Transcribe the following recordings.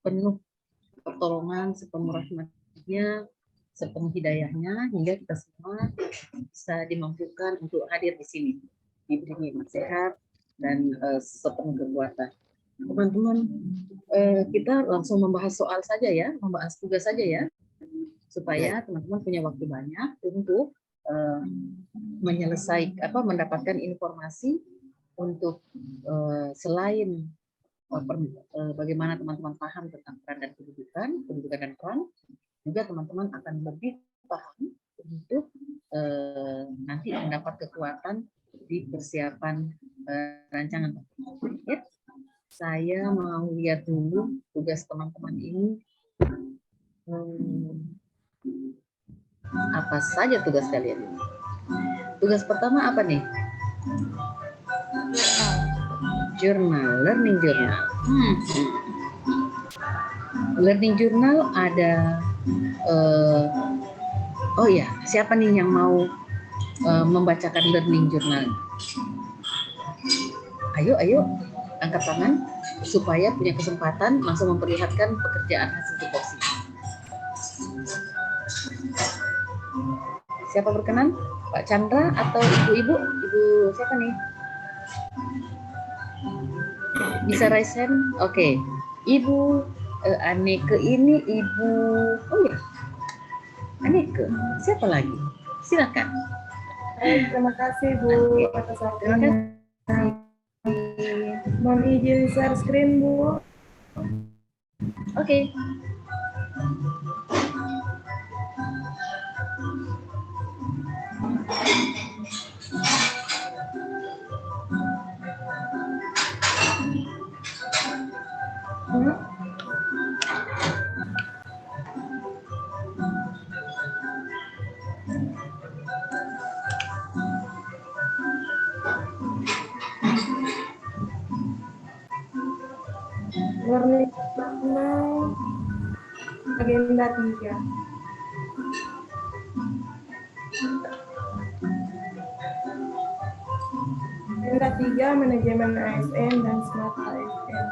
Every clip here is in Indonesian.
sepenuh pertolongan, sepenuh rahmatnya, sepenuh hidayahnya, hingga kita semua bisa dimampukan untuk hadir di sini, diberi nikmat sehat dan sepenuh kekuatan. Teman-teman, kita langsung membahas soal saja ya, membahas tugas saja ya, supaya teman-teman punya waktu banyak untuk mendapatkan informasi untuk selain bagaimana teman-teman paham tentang peran dan pendidikan dan peran, juga teman-teman akan lebih paham untuk nanti mendapat kekuatan di persiapan rancangan. Ya, saya mau lihat dulu tugas teman-teman ini. Apa saja tugas kalian ini? Tugas pertama apa nih? Learning journal. Learning journal ada. Oh ya, siapa nih yang mau membacakan learning journal? Ayo, angkat tangan supaya punya kesempatan langsung memperlihatkan pekerjaan hasil tupoksi. Siapa berkenan? Pak Chandra atau ibu-ibu? Ibu siapa nih? Bisa raise hand? Oke. Ibu Aneke ini ibu. Oh ya, Aneke. Siapa lagi? Silakan. Terima kasih Bu atas waktunya. Mohon izin share screen Bu. Oke. Learning journal agenda 3. Agenda 3 manajemen ASN dan smart ASN.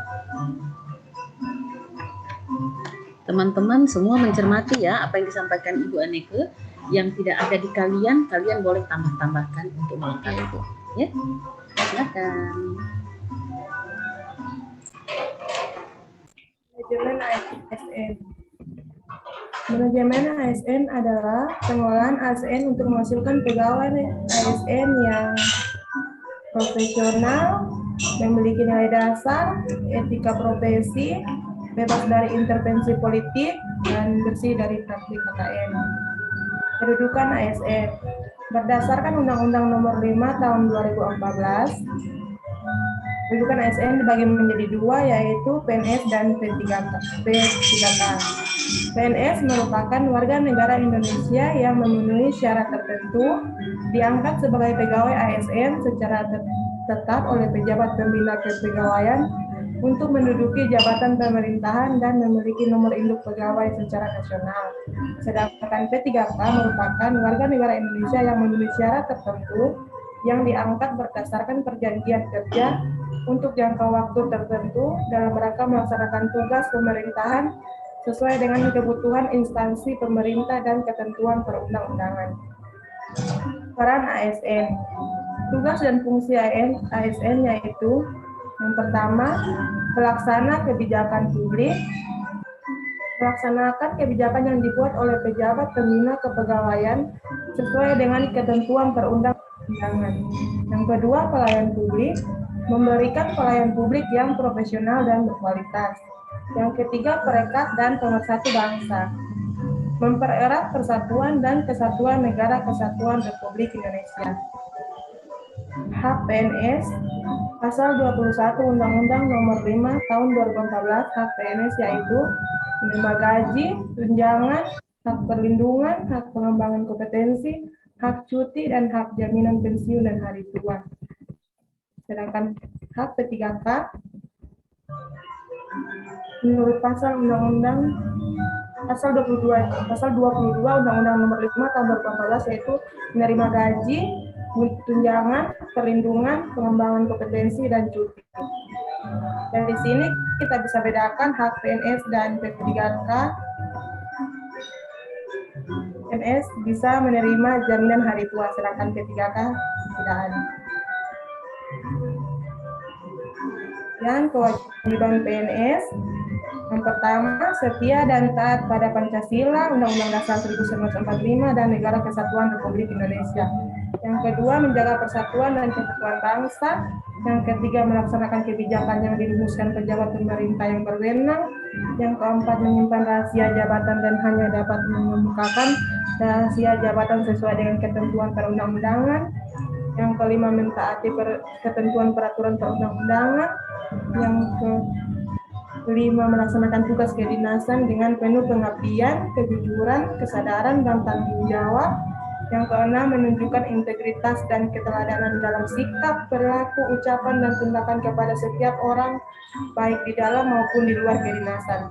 Teman-teman semua mencermati ya apa yang disampaikan Ibu Aneke. Yang tidak ada di kalian boleh tambah-tambahkan untuk melengkapi. Ya, silakan. Manajemen ASN. Manajemen ASN adalah pengelolaan ASN untuk menghasilkan pegawai ASN yang profesional, memiliki nilai dasar, etika profesi, bebas dari intervensi politik, dan bersih dari praktik KKN. Kedudukan ASN berdasarkan Undang-Undang Nomor 5 Tahun 2014, kedudukan ASN dibagi menjadi dua, yaitu PNS dan P3K. PNS merupakan warga negara Indonesia yang memenuhi syarat tertentu, diangkat sebagai pegawai ASN secara tetap oleh pejabat pembina kepegawaian untuk menduduki jabatan pemerintahan dan memiliki nomor induk pegawai secara nasional. Sedangkan P3K merupakan warga negara Indonesia yang memenuhi syarat tertentu yang diangkat berdasarkan perjanjian kerja untuk jangka waktu tertentu dalam rangka melaksanakan tugas pemerintahan sesuai dengan kebutuhan instansi pemerintah dan ketentuan perundang-undangan. Peran ASN. Tugas dan fungsi ASN yaitu yang pertama, pelaksana kebijakan publik, melaksanakan kebijakan yang dibuat oleh pejabat pembina kepegawaian sesuai dengan ketentuan perundang-undangan. Yang kedua, pelayan publik, memberikan pelayan publik yang profesional dan berkualitas. Yang ketiga, perekat dan pemersatu bangsa, mempererat persatuan dan kesatuan Negara Kesatuan Republik Indonesia. Hak PNS, Pasal 21 Undang-Undang Nomor 5 Tahun 2014, hak PNS yaitu menerima gaji, tunjangan, hak perlindungan, hak pengembangan kompetensi, hak cuti, dan hak jaminan pensiun dan hari tua. Sedangkan hak P3K menurut pasal Undang-Undang Pasal 22 Undang-Undang Nomor 5 Tahun 2014 yaitu menerima gaji, tunjangan, perlindungan, pengembangan kompetensi, dan cuti. Dari sini kita bisa bedakan hak PNS dan P3K. PNS bisa menerima jaminan hari tua, sedangkan P3K tidak ada. Dan kewajiban PNS, yang pertama, setia dan taat pada Pancasila, Undang-Undang Dasar 1945, dan Negara Kesatuan Republik Indonesia. Yang kedua, menjaga persatuan dan kesatuan bangsa. Yang ketiga, melaksanakan kebijakan yang dirumuskan pejabat pemerintah yang berwenang. Yang keempat, menyimpan rahasia jabatan dan hanya dapat mengemukakan rahasia jabatan sesuai dengan ketentuan perundang-undangan. Yang kelima, mentaati ketentuan peraturan perundang-undangan. Yang kelima, melaksanakan tugas kedinasan dengan penuh pengabdian, kejujuran, kesadaran, dan tanggung jawab. Yang keenam, menunjukkan integritas dan keteladanan dalam sikap, perilaku, ucapan, dan tindakan kepada setiap orang, baik di dalam maupun di luar kedinasan.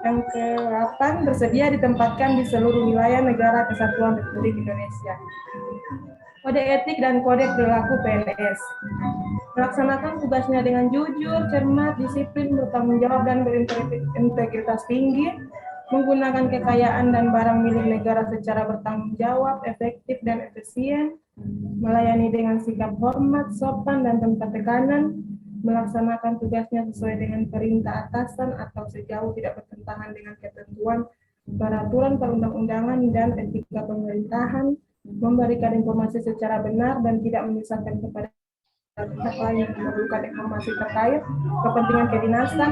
Yang ke-8, bersedia ditempatkan di seluruh wilayah negara Kesatuan Republik Indonesia. Kode etik dan kode perilaku PNS. Melaksanakan tugasnya dengan jujur, cermat, disiplin, bertanggung jawab, dan berintegritas tinggi, menggunakan kekayaan dan barang milik negara secara bertanggung jawab, efektif, dan efisien, melayani dengan sikap hormat, sopan, dan tanpa tekanan, melaksanakan tugasnya sesuai dengan perintah atasan atau sejauh tidak bertentangan dengan ketentuan peraturan perundang-undangan dan etika pemerintahan, memberikan informasi secara benar dan tidak menyesatkan kepada pihak lain yang memerlukan informasi terkait kepentingan kedinasan,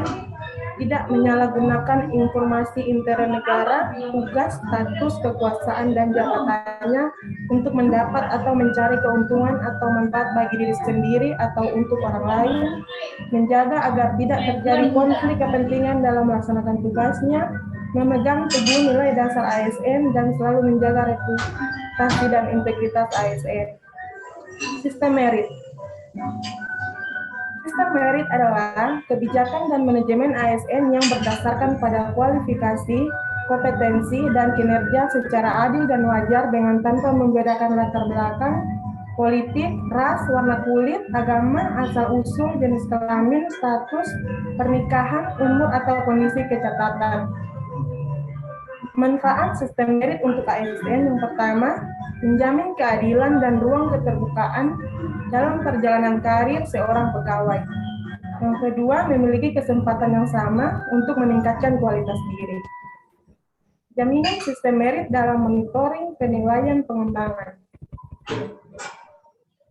tidak menyalahgunakan informasi intern negara, tugas, status, kekuasaan, dan jabatannya untuk mendapat atau mencari keuntungan atau manfaat bagi diri sendiri atau untuk orang lain, menjaga agar tidak terjadi konflik kepentingan dalam melaksanakan tugasnya, memegang teguh nilai dasar ASN, dan selalu menjaga reputasi dan integritas ASN. Sistem merit. Sistem merit adalah kebijakan dan manajemen ASN yang berdasarkan pada kualifikasi, kompetensi, dan kinerja secara adil dan wajar dengan tanpa membedakan latar belakang, politik, ras, warna kulit, agama, asal-usul, jenis kelamin, status, pernikahan, umur, atau kondisi kecacatan. Manfaat sistem merit untuk ASN yang pertama, menjamin keadilan dan ruang keterbukaan dalam perjalanan karir seorang pegawai. Yang kedua, memiliki kesempatan yang sama untuk meningkatkan kualitas diri. Jaminan sistem merit dalam monitoring penilaian pengembangan.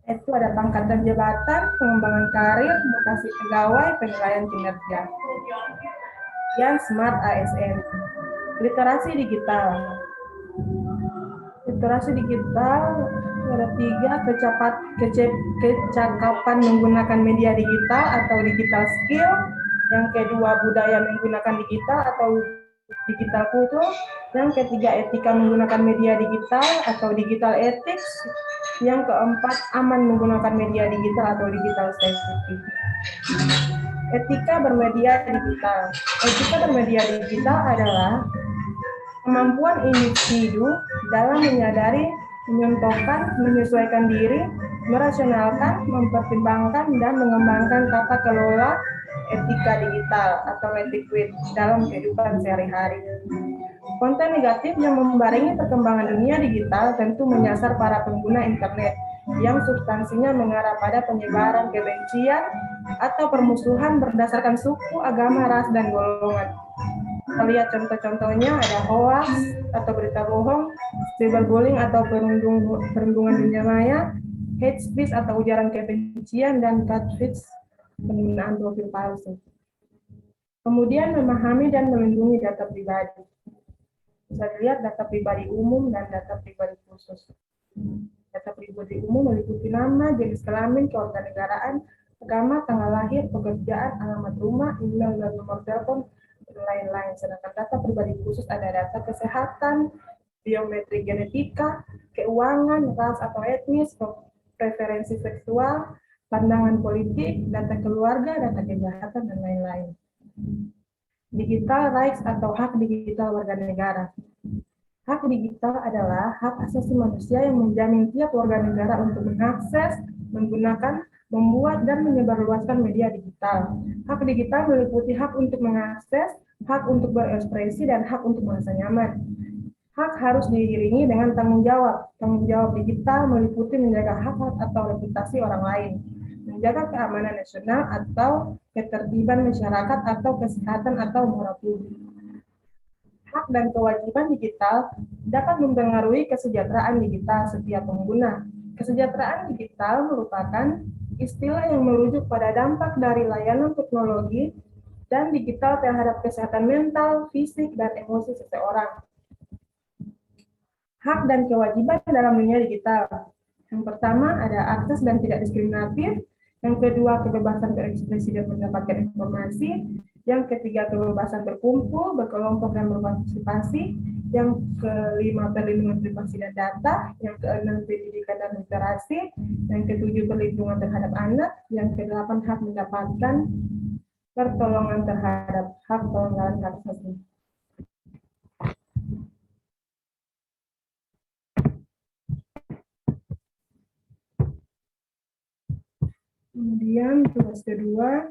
Itu ada pangkat dan jabatan, pengembangan karir, mutasi pegawai, penilaian kinerja. Yang Smart ASN. Literasi digital. Literasi digital ada 3, kecakapan menggunakan media digital atau digital skill. Yang kedua, budaya menggunakan digital atau digital kultur. Yang ketiga, etika menggunakan media digital atau digital ethics. Yang keempat, aman menggunakan media digital atau digital safety. Etika bermedia digital. Etika bermedia digital adalah kemampuan individu dalam menyadari, menyontohkan, menyesuaikan diri, merasionalkan, mempertimbangkan, dan mengembangkan tata kelola etika digital atau etiquette dalam kehidupan sehari-hari. Konten negatif yang membarengi perkembangan dunia digital tentu menyasar para pengguna internet yang substansinya mengarah pada penyebaran kebencian atau permusuhan berdasarkan suku, agama, ras, dan golongan. Kita lihat contoh-contohnya, ada hoax atau berita bohong, cyberbullying atau perundungan dunia maya, hate speech atau ujaran kebencian, dan catfish, penggunaan profil palsu. Kemudian memahami dan melindungi data pribadi. Bisa dilihat data pribadi umum dan data pribadi khusus. Data pribadi umum meliputi nama, jenis kelamin, kewarganegaraan, agama, tanggal lahir, pekerjaan, alamat rumah, email, dan nomor telepon, dan lain-lain. Sedangkan data pribadi khusus ada data kesehatan, biometri genetika, keuangan, ras atau etnis, preferensi seksual, pandangan politik, data keluarga, data kejahatan, dan lain-lain. Digital rights atau hak digital warga negara. Hak digital adalah hak asasi manusia yang menjamin tiap warga negara untuk mengakses, menggunakan, membuat dan menyebarluaskan media digital. Hak digital meliputi hak untuk mengakses, hak untuk berekspresi, dan hak untuk merasa nyaman. Hak harus diiringi dengan tanggung jawab. Tanggung jawab digital meliputi menjaga hak-hak atau reputasi orang lain, menjaga keamanan nasional atau ketertiban masyarakat atau kesehatan atau moral publik. Hak dan kewajiban digital dapat mempengaruhi kesejahteraan digital setiap pengguna. Kesejahteraan digital merupakan istilah yang merujuk pada dampak dari layanan teknologi dan digital terhadap kesehatan mental, fisik, dan emosi seseorang. Hak dan kewajiban dalam dunia digital. Yang pertama ada akses dan tidak diskriminatif. Yang kedua, kebebasan berekspresi dan mendapatkan informasi. Yang ketiga, kebebasan berkumpul, berkelompok, dan berpartisipasi. Yang kelima, perlindungan privasi dan data. Yang keenam, pendidikan dan literasi. Yang ketujuh, perlindungan terhadap anak. Yang kedelapan, hak mendapatkan pertolongan terhadap hak pelanggaran hak asasi. Kemudian tugas kedua,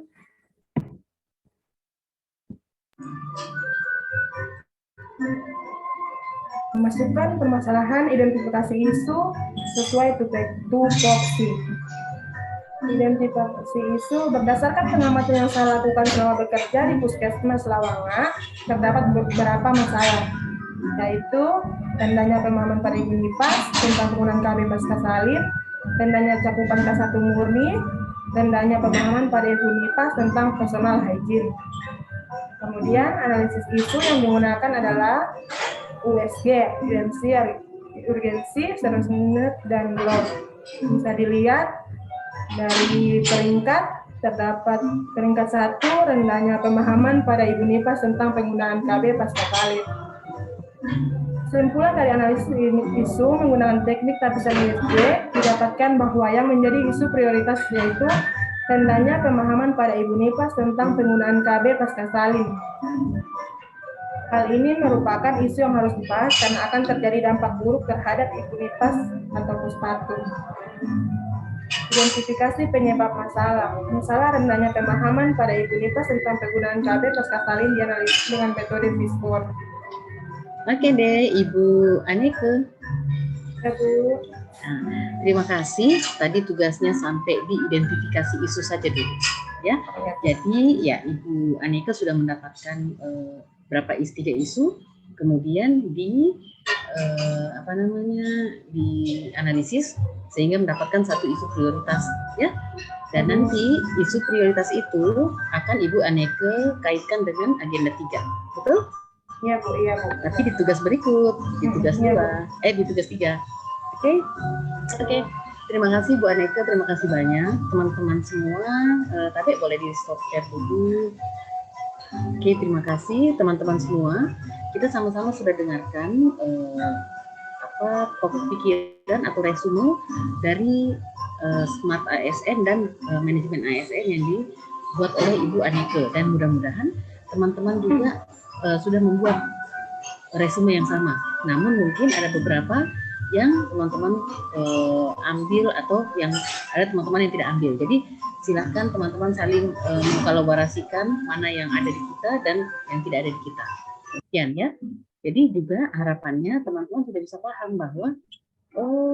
memasukkan permasalahan identifikasi isu sesuai tupoksi. Identifikasi isu berdasarkan pengamatan yang saya lakukan selama bekerja di Puskesmas Lawanga, terdapat beberapa masalah, yaitu rendahnya pemahaman pada ibu NIPAS tentang penggunaan KB pasca salin, rendahnya cakupan K1 murni, rendahnya pemahaman pada ibu NIPAS tentang personal hygiene. Kemudian analisis isu yang digunakan adalah USG, urgensi, seriousness, dan load. Bisa dilihat dari peringkat, terdapat peringkat 1, rendahnya pemahaman pada ibu NIPAS tentang penggunaan KB pasca salin. Kesimpulan dari analisis isu menggunakan teknik tapisan USG didapatkan bahwa yang menjadi isu prioritas yaitu rendahnya pemahaman pada ibu NIPAS tentang penggunaan KB pasca salin. Hal ini merupakan isu yang harus dibahas karena akan terjadi dampak buruk terhadap ibu NIPAS atau Puspatum. Identifikasi penyebab masalah. Masalah rendahnya pemahaman pada ibu NIPAS tentang penggunaan KB pasca salin dianalisis dengan metode Fishbone. Oke deh, Ibu Aneke. Ya, Bu. Nah, terima kasih. Tadi tugasnya sampai di identifikasi isu saja dulu, ya. Jadi ya Ibu Aneke sudah mendapatkan berapa tiga isu, kemudian dianalisis sehingga mendapatkan satu isu prioritas, ya. Dan nanti isu prioritas itu akan Ibu Aneke kaitkan dengan agenda 3, betul? Iya, Bu. Iya, Bu. Tapi di tugas berikut, di tugas 2, di tugas 3. Oke. Terima kasih Bu Aneke, terima kasih banyak teman-teman semua. Tapi boleh di stop share dulu. Oke, terima kasih teman-teman semua. Kita sama-sama sudah dengarkan pokok pikiran atau resume dari Smart ASN dan manajemen ASN yang dibuat oleh Ibu Aneke, dan mudah-mudahan teman-teman juga sudah membuat resume yang sama. Namun mungkin ada beberapa yang teman-teman ambil atau yang ada teman-teman yang tidak ambil. Jadi silakan teman-teman saling mengkolaborasikan mana yang ada di kita dan yang tidak ada di kita. Sekian ya. Jadi juga harapannya teman-teman sudah bisa paham bahwa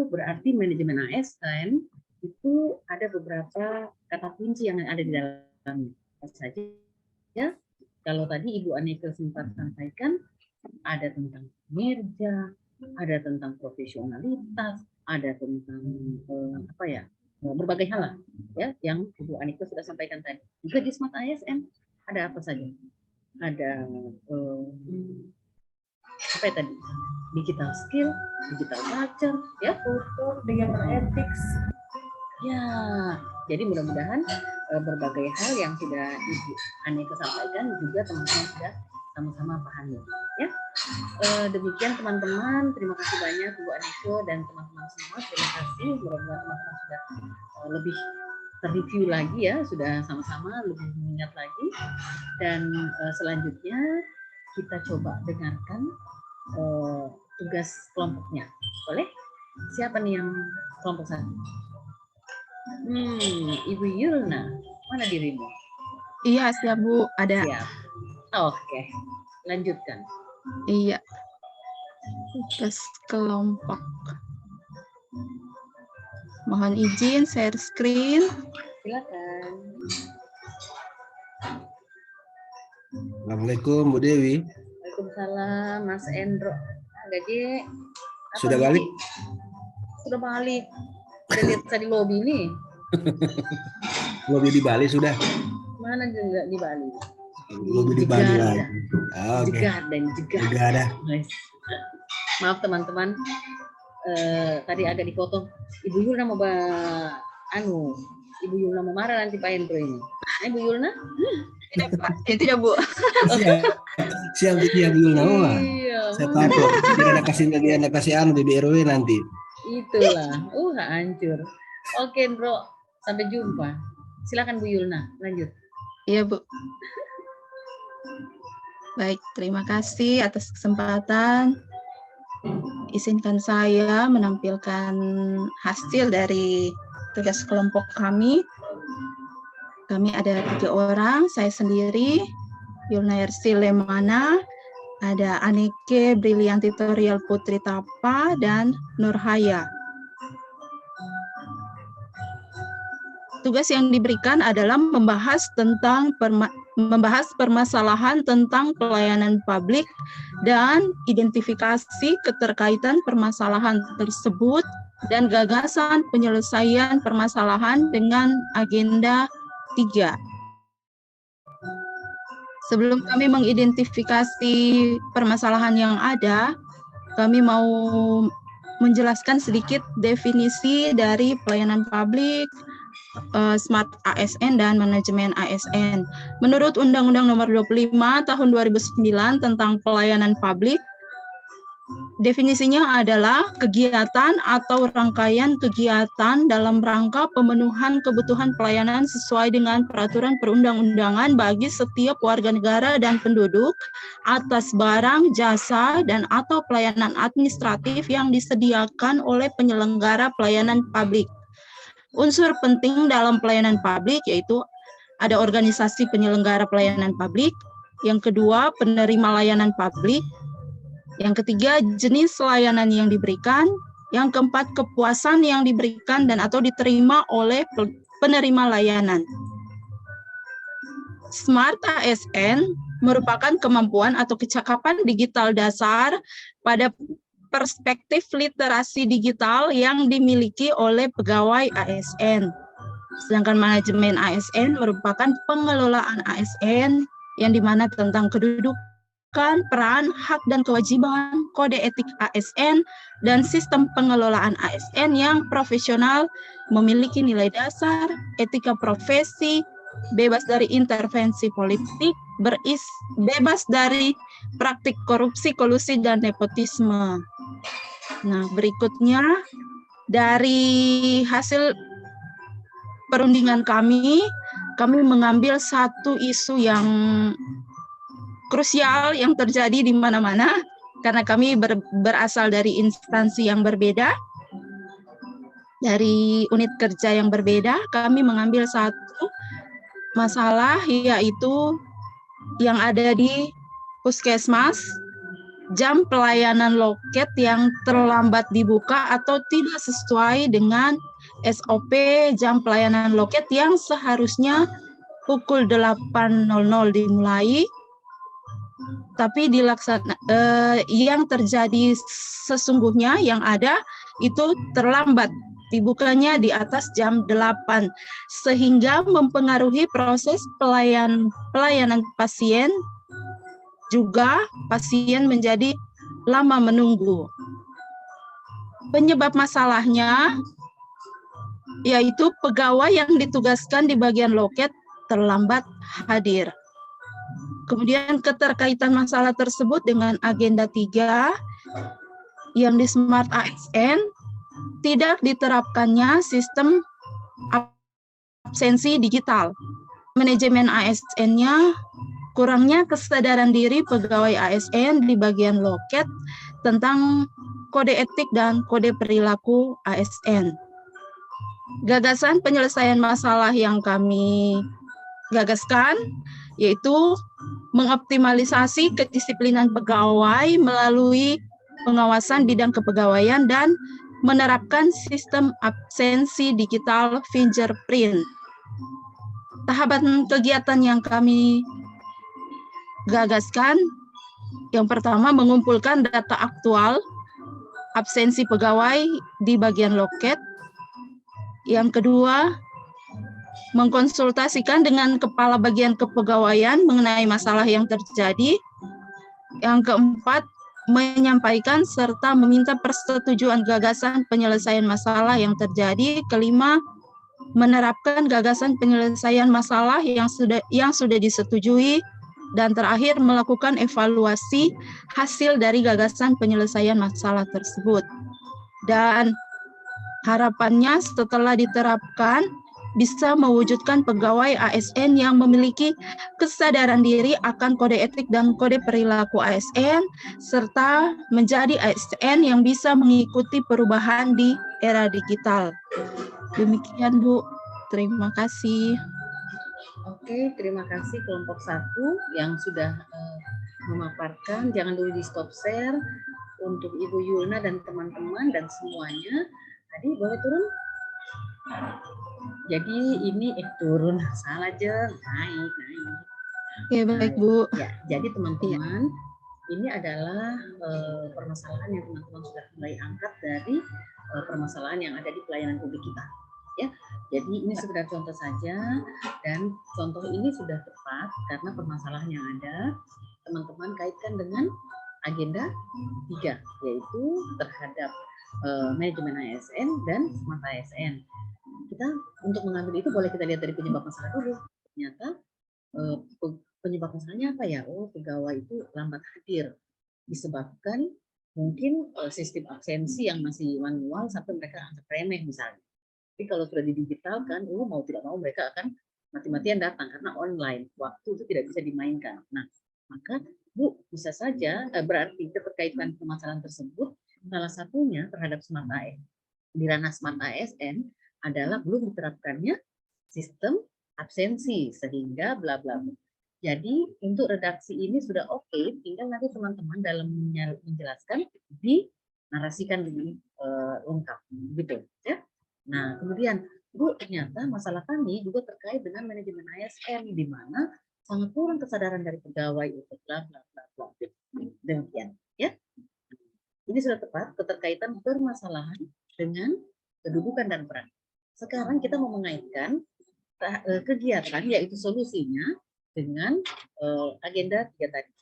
berarti manajemen ASN itu ada beberapa kata kunci yang ada di dalamnya. Saja ya. Kalau tadi Ibu Aneke sempat sampaikan, ada tentang kinerja, ada tentang profesionalitas, ada tentang berbagai hal lah, ya, yang Ibu Aneke sudah sampaikan tadi. Juga di Smart ASN ada apa saja? Ada tadi? Digital skill, digital culture, ya, digital ethics. Ya, jadi mudah-mudahan berbagai hal yang sudah Ibu Aneke sampaikan juga teman-teman sudah sama-sama pahami, ya. Demikian teman-teman, terima kasih banyak Ibu Aneke dan teman-teman semua. Terima kasih, mudah-mudahan teman-teman sudah lebih terreview lagi ya, sudah sama-sama lebih mengingat lagi. Dan selanjutnya kita coba dengarkan tugas kelompoknya. Boleh? Siapa nih yang kelompok 1? Ibu Yulna, mana dirimu? Iya, siap Bu, ada. Siap. Oke, lanjutkan. Iya. Tugas kelompok. Mohon izin share screen. Silakan. Assalamualaikum Bu Dewi. Waalaikumsalam Mas Endro. Gaji. Sudah balik? Sudah balik. Udah lihat saya di lobi nih. Lobi di Bali sudah? Mana juga di Bali? Lobi di Bali lagi. Oke. Juga ada. Maaf teman-teman. Tadi agak dipotong. Ibu Yulna mau Ibu Yulna mau marah nanti Pak Hendro ini. Ibu Yulna? Tidak Pak, tidak Bu. Siap Bu Yulna. Iya. Saya takut. Dia ada kasih di BRW nanti. Itulah. Hancur. Oke, Bro. Sampai jumpa. Silakan Bu Yulna, lanjut. Iya, Bu. Baik, terima kasih atas kesempatan. Izinkan saya menampilkan hasil dari tugas kelompok kami. Kami ada 3 orang, saya sendiri, Yulna Yersi Lemana, ada Aneke Brilianti Toriel Putri Tapa, dan Nurhaya. Tugas yang diberikan adalah membahas permasalahan tentang pelayanan publik dan identifikasi keterkaitan permasalahan tersebut dan gagasan penyelesaian permasalahan dengan agenda 3. Sebelum kami mengidentifikasi permasalahan yang ada, kami mau menjelaskan sedikit definisi dari pelayanan publik, Smart ASN dan manajemen ASN. Menurut Undang-Undang Nomor 25 Tahun 2009 tentang pelayanan publik, definisinya adalah kegiatan atau rangkaian kegiatan dalam rangka pemenuhan kebutuhan pelayanan sesuai dengan peraturan perundang-undangan bagi setiap warga negara dan penduduk atas barang, jasa, dan atau pelayanan administratif yang disediakan oleh penyelenggara pelayanan publik. Unsur penting dalam pelayanan publik yaitu ada organisasi penyelenggara pelayanan publik, yang kedua penerima layanan publik, yang ketiga jenis layanan yang diberikan, yang keempat kepuasan yang diberikan dan atau diterima oleh penerima layanan. Smart ASN merupakan kemampuan atau kecakapan digital dasar pada perspektif literasi digital yang dimiliki oleh pegawai ASN. Sedangkan manajemen ASN merupakan pengelolaan ASN yang dimana tentang kedudukan, peran, hak dan kewajiban, kode etik ASN, dan sistem pengelolaan ASN yang profesional, memiliki nilai dasar, etika profesi, bebas dari intervensi politik, bebas dari praktik korupsi, kolusi, dan nepotisme. Nah, berikutnya dari hasil perundingan kami mengambil satu isu yang krusial yang terjadi di mana-mana karena kami berasal dari instansi yang berbeda, dari unit kerja yang berbeda. Kami mengambil satu masalah yaitu yang ada di puskesmas, jam pelayanan loket yang terlambat dibuka atau tidak sesuai dengan SOP jam pelayanan loket yang seharusnya pukul 8.00 dimulai, tapi yang terjadi sesungguhnya yang ada itu terlambat dibukanya di atas jam 8 sehingga mempengaruhi proses pelayanan pasien. Juga pasien menjadi lama menunggu. Penyebab masalahnya yaitu pegawai yang ditugaskan di bagian loket terlambat hadir. Kemudian keterkaitan masalah tersebut dengan agenda 3 yang di Smart ASN tidak diterapkannya sistem absensi digital. Manajemen ASN-nya kurangnya kesadaran diri pegawai ASN di bagian loket tentang kode etik dan kode perilaku ASN. gagasan penyelesaian masalah yang kami gagaskan yaitu mengoptimalisasi kedisiplinan pegawai melalui pengawasan bidang kepegawaian dan menerapkan sistem absensi digital fingerprint. Tahapan kegiatan yang kami gagaskan, yang pertama mengumpulkan data aktual absensi pegawai di bagian loket. Yang kedua, mengkonsultasikan dengan kepala bagian kepegawaian mengenai masalah yang terjadi. Yang keempat, menyampaikan serta meminta persetujuan gagasan penyelesaian masalah yang terjadi. Kelima, menerapkan gagasan penyelesaian masalah yang sudah disetujui. Dan terakhir, melakukan evaluasi hasil dari gagasan penyelesaian masalah tersebut. Dan harapannya setelah diterapkan bisa mewujudkan pegawai ASN yang memiliki kesadaran diri akan kode etik dan kode perilaku ASN, serta menjadi ASN yang bisa mengikuti perubahan di era digital. Demikian, Bu. Terima kasih. Oke, terima kasih kelompok 1 yang sudah memaparkan. Jangan dulu di stop share untuk Ibu Yulna dan teman-teman dan semuanya. Tadi boleh turun? Jadi ini turun, salah aja, naik. Oke, baik Bu. Ya, jadi teman-teman, ini adalah permasalahan yang teman-teman sudah mulai angkat dari permasalahan yang ada di pelayanan publik kita. Ya, jadi ini sekedar contoh saja, dan contoh ini sudah tepat karena permasalahan yang ada teman-teman kaitkan dengan agenda 3, yaitu terhadap manajemen ASN dan smart ASN. Kita untuk mengambil itu boleh kita lihat dari penyebab masalah dulu. Ternyata penyebab masalahnya apa ya? Oh, pegawai itu lambat hadir disebabkan mungkin sistem absensi yang masih manual sampai mereka anggap remeh misalnya. Tapi kalau sudah didigitalkan, mau tidak mau mereka akan mati-matian datang karena online. Waktu itu tidak bisa dimainkan. Nah, maka Bu, bisa saja berarti keterkaitan permasalahan tersebut salah satunya terhadap smart ASN. Di ranah smart ASN adalah belum diterapkannya sistem absensi sehingga bla bla bla. Jadi untuk redaksi ini sudah oke, tinggal nanti teman-teman dalam menjelaskan dinarasikan dengan lengkap, gitu ya. Nah, kemudian Bu, ternyata masalah kami juga terkait dengan manajemen ASN di mana sangat kurang kesadaran dari pegawai untuk bla bla bla bla. Demikian, ya. Ini sudah tepat keterkaitan permasalahan dengan kedudukan dan peran. Sekarang kita mau mengaitkan kegiatan yaitu solusinya dengan agenda 3 tadi.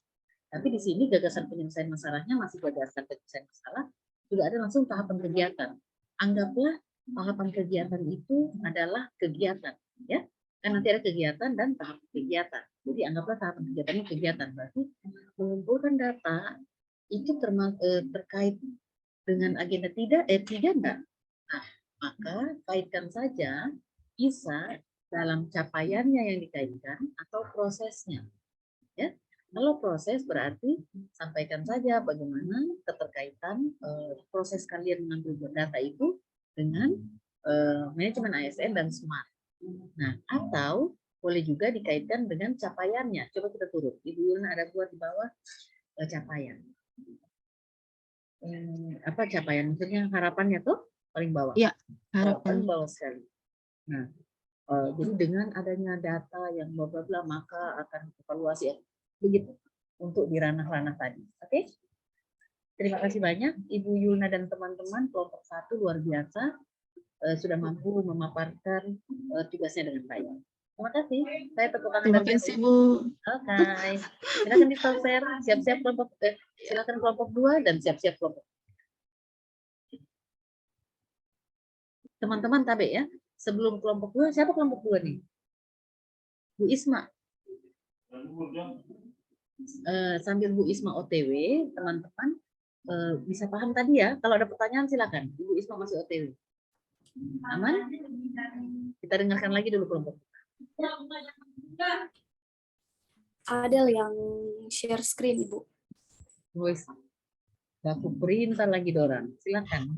Tapi di sini gagasan penyelesaian masalahnya masih gagasan penyelesaian masalah, sudah ada langsung tahapan kegiatan. Anggaplah tahapan kegiatan itu adalah kegiatan, ya. Kan nanti ada kegiatan dan tahap kegiatan. Jadi anggaplah tahapan kegiatannya kegiatan. Berarti mengumpulkan data itu terkait dengan agenda 3 enggak? Nah, maka kaitkan saja bisa dalam capaiannya yang dikaitkan atau prosesnya. Ya. Kalau proses berarti sampaikan saja bagaimana keterkaitan proses kalian mengambil data itu dengan manajemen ASN dan smart. Nah, atau boleh juga dikaitkan dengan capaiannya. Coba kita turun. Ibu Yulna ada buat di bawah capaian. Apa capaian? Maksudnya harapannya tuh paling bawah. Ya, harapan bawah sekali. Nah, jadi dengan adanya data yang bla bla bla maka akan evaluasi ya. Begitu untuk di ranah-ranah tadi. Oke? Terima kasih banyak Ibu Yulna dan teman-teman kelompok 1 luar biasa sudah mampu memaparkan tugasnya dengan baik. Terima kasih. Saya tepuk tangan. Terima kasih, Bu. Oke. Silakan di stop share. Siap-siap kelompok silakan kelompok 2 dan siap-siap kelompok. Teman-teman tabe ya. Sebelum kelompok 2, siapa kelompok 2 nih? Bu Isma. Sambil Bu Isma OTW, teman-teman bisa paham tadi ya. Kalau ada pertanyaan silakan. Ibu Isma masih OTW. Aman? Kita dengarkan lagi dulu kelompok. Ada yang share screen, Ibu. Voice. Aku perintah lagi Doran. Silakan.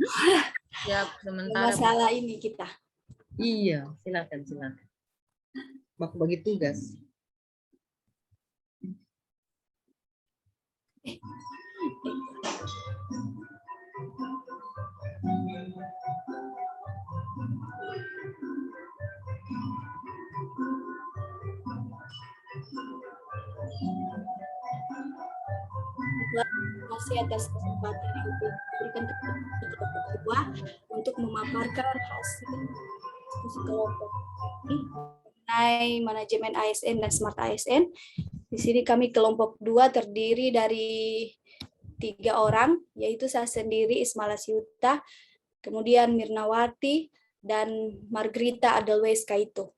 Siap, sementara. Masalah ini kita. Iya, silakan, silakan. Baku bagi tugas. Terima kasih atas kesempatan yang diberikan kepada kedua untuk memaparkan hasil diskusi kelompok ini mengenai manajemen ASN dan Smart ASN. Di sini kami kelompok 2 terdiri dari 3 orang, yaitu saya sendiri Ismala Siuta, kemudian Mirnawati, dan Margrita Adelweis Kaito.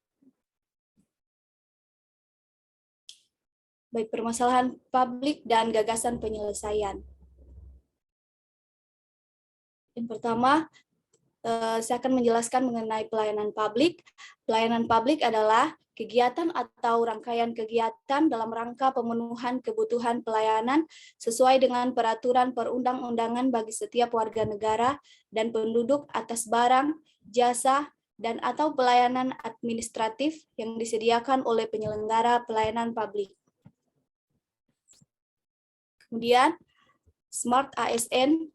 Baik, permasalahan publik dan gagasan penyelesaian. Yang pertama, saya akan menjelaskan mengenai pelayanan publik. Pelayanan publik adalah kegiatan atau rangkaian kegiatan dalam rangka pemenuhan kebutuhan pelayanan sesuai dengan peraturan perundang-undangan bagi setiap warga negara dan penduduk atas barang, jasa, dan atau pelayanan administratif yang disediakan oleh penyelenggara pelayanan publik. Kemudian, Smart ASN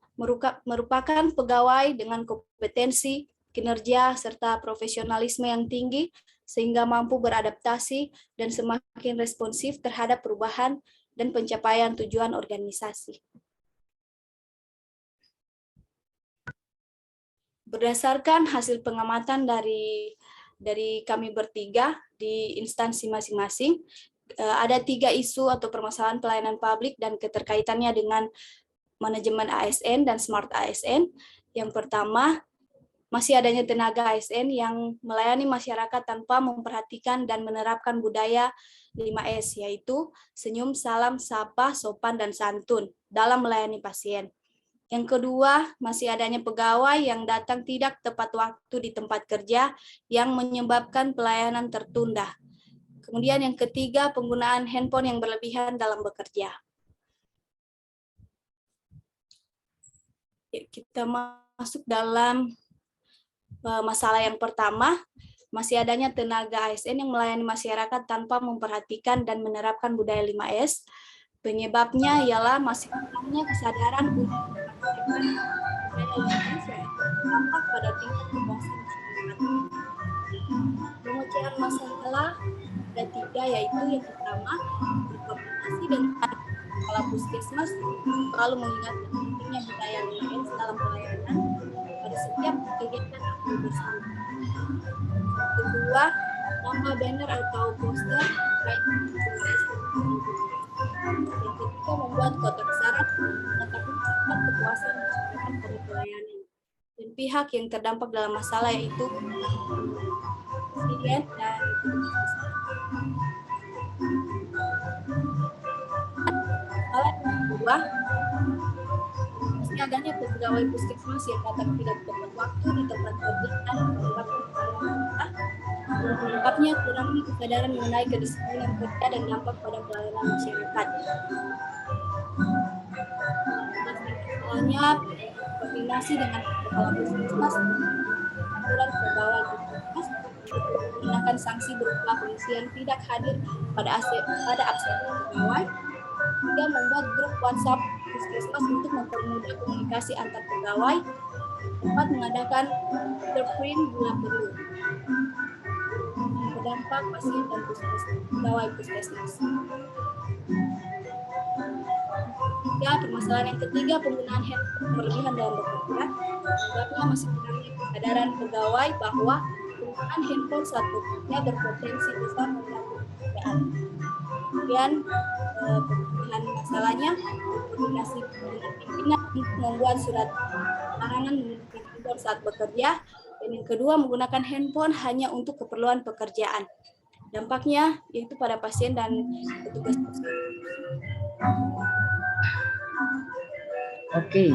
merupakan pegawai dengan kompetensi, kinerja, serta profesionalisme yang tinggi, sehingga mampu beradaptasi dan semakin responsif terhadap perubahan dan pencapaian tujuan organisasi. Berdasarkan hasil pengamatan dari kami bertiga di instansi masing-masing, ada 3 isu atau permasalahan pelayanan publik dan keterkaitannya dengan manajemen ASN dan Smart ASN. Yang pertama, masih adanya tenaga ASN yang melayani masyarakat tanpa memperhatikan dan menerapkan budaya 5S, yaitu senyum, salam, sapa, sopan, dan santun dalam melayani pasien. Yang kedua, masih adanya pegawai yang datang tidak tepat waktu di tempat kerja yang menyebabkan pelayanan tertunda. Kemudian yang ketiga, penggunaan handphone yang berlebihan dalam bekerja. Kita masuk dalam masalah yang pertama, masih adanya tenaga ASN yang melayani masyarakat tanpa memperhatikan dan menerapkan budaya 5S. Penyebabnya ialah masih kurangnya kesadaran untuk melakukan budaya 5S yang tampak pada tingkat kepuasan masyarakat. Pemecahan masalah ada 3, yaitu yang pertama, berkoordinasi dengan kepala puskesmas selalu mengingatkan pentingnya budaya 5S dalam pelayanan pada setiap kegiatan aktif bersama. Kedua, nama banner atau poster baik yang ketiga, membuat kotak syarat menetapkan tingkat kepuasan masyarakat pada pelayanan. Dan pihak yang terdampak dalam masalah yaitu Presiden dan masalah yang kedua, masih adanya pegawai puskesmas yang datang tidak tepat waktu di tempat kerja dan menyebabnya kurangnya kesadaran mengenai kedisiplinan kerja dan dampak pada pelayanan masyarakat. Masalahnya, koordinasi dengan kepala puskesmas, aturan pegawai puskesmas, menggunakan sanksi berupa pengisian tidak hadir pada absen pegawai, hingga membuat grup WhatsApp puskesmas untuk mempermudah komunikasi antar pegawai, dapat mengadakan fingerprint bila perlu, berdampak pasien dan pegawai puskesmas. Ya, permasalahan yang ketiga, penggunaan handphone berlebihan dalam bekerja. Sebabnya masih kurangnya kesadaran pegawai bahwa penggunaan handphone saat bekerja berpotensi besar mengganggu pekerjaan. Kemudian pemilihan masalahnya, koordinasi dengan pimpinan untuk membuat surat larangan menggunakan handphone saat bekerja. Dan yang kedua, menggunakan handphone hanya untuk keperluan pekerjaan. Dampaknya yaitu pada pasien dan petugas. Oke,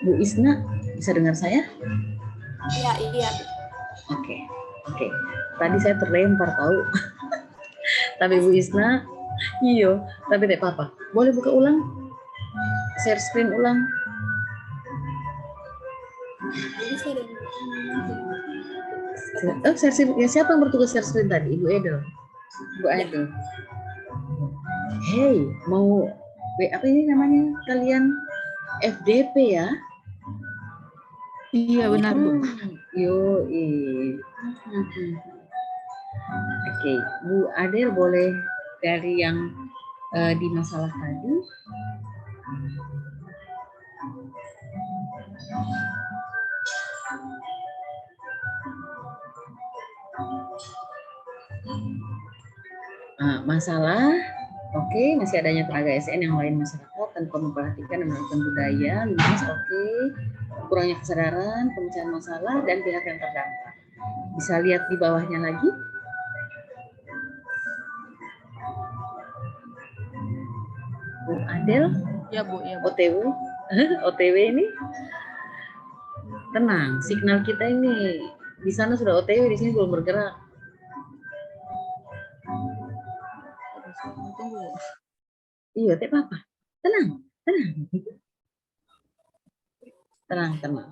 Bu Isna, bisa dengar saya? Iya. Oke. Tadi saya terlempar tahu. Tapi Bu Isna, iyo, tapi tidak apa-apa. Boleh buka ulang? Share screen ulang? Ya, siapa yang bertugas share screen tadi? Ibu Edel. Ibu Edel. Hey, mau apa ini namanya kalian FDP ya? Iya benar Bu. Oke, Bu Adel boleh dari yang di masalah tadi. Masalah, oke, masih adanya tenaga ASN yang lain masyarakat tanpa memperhatikan dan melakukan budaya, lunas, oke, kurangnya kesadaran, pemecahan masalah, dan pihak yang terdampak. Bisa lihat di bawahnya lagi. Bu Adel, Ya Bu, ya Bu. OTW, OTW ini tenang, signal kita ini di sana sudah OTW, di sini belum bergerak. Tunggu. Iya, tapi apa? Tenang, tenang. Tenang, tenang.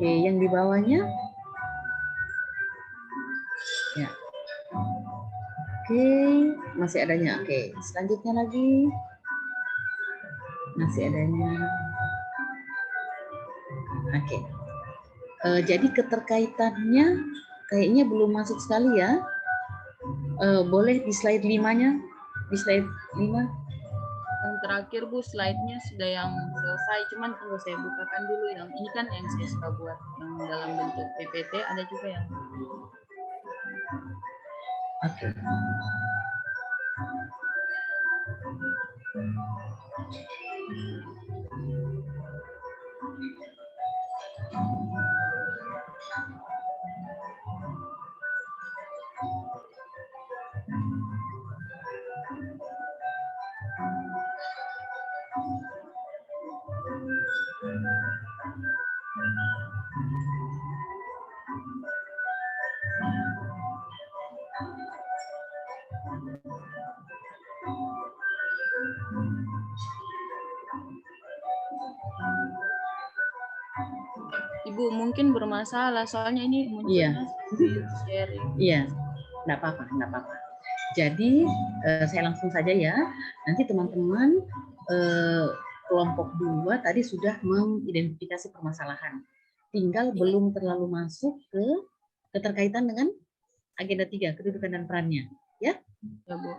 Oke, yang di bawahnya. Ya. Oke, masih adanya. Oke, selanjutnya lagi. Masih adanya. Oke. Jadi keterkaitannya kayaknya belum masuk sekali ya. Boleh di slide 5-nya. Di slide 5. Yang terakhir Bu, slide-nya sudah yang selesai, cuman tunggu saya bukakan dulu yang ini kan yang saya suka buat yang dalam bentuk PPT, ada juga yang Oke. Ibu mungkin bermasalah soalnya ini munculnya sharing. Iya, enggak apa-apa, enggak apa-apa. Jadi saya langsung saja ya. Nanti teman-teman kelompok 2 tadi sudah mengidentifikasi permasalahan. Tinggal belum terlalu masuk ke keterkaitan dengan agenda 3, kedudukan dan perannya, ya? Ya Bu.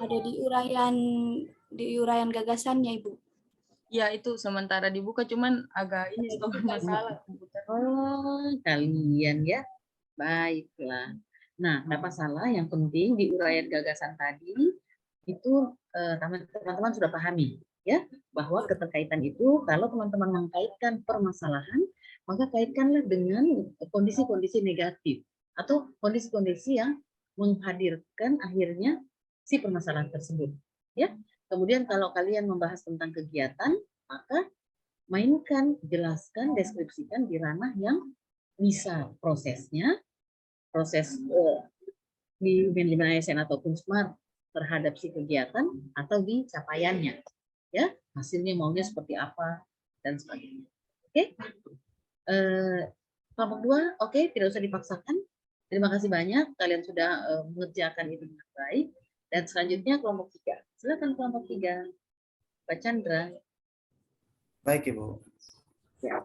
Ada di uraian gagasannya Ibu. Ya itu sementara dibuka, cuman agak ini suka bermasalah komputer. Oh, kalian ya. Baiklah. Nah, tidak masalah. Yang penting di uraian gagasan tadi itu teman-teman sudah pahami ya bahwa keterkaitan itu kalau teman-teman mengkaitkan permasalahan maka kaitkanlah dengan kondisi-kondisi negatif atau kondisi-kondisi yang menghadirkan akhirnya si permasalahan tersebut ya. Kemudian kalau kalian membahas tentang kegiatan maka mainkan, jelaskan, deskripsikan di ranah yang bisa prosesnya proses di manajemen ASN ataupun SMART terhadap si kegiatan atau di capaiannya ya hasilnya maunya seperti apa dan sebagainya. Oke, kelompok 2 oke, tidak usah dipaksakan. Terima kasih banyak kalian sudah mengerjakan itu dengan baik. Dan selanjutnya kelompok 3, silakan kelompok 3 Pak Chandra. Baik Ibu. Ya.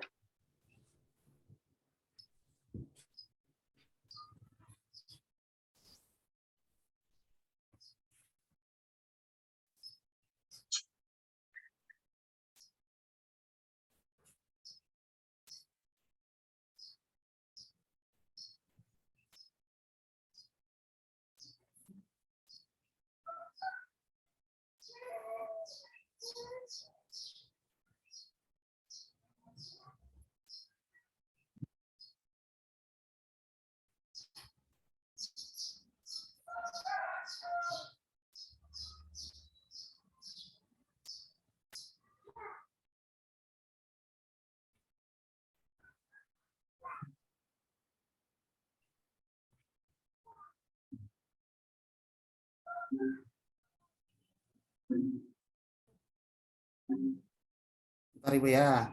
Bentar Ibu ya.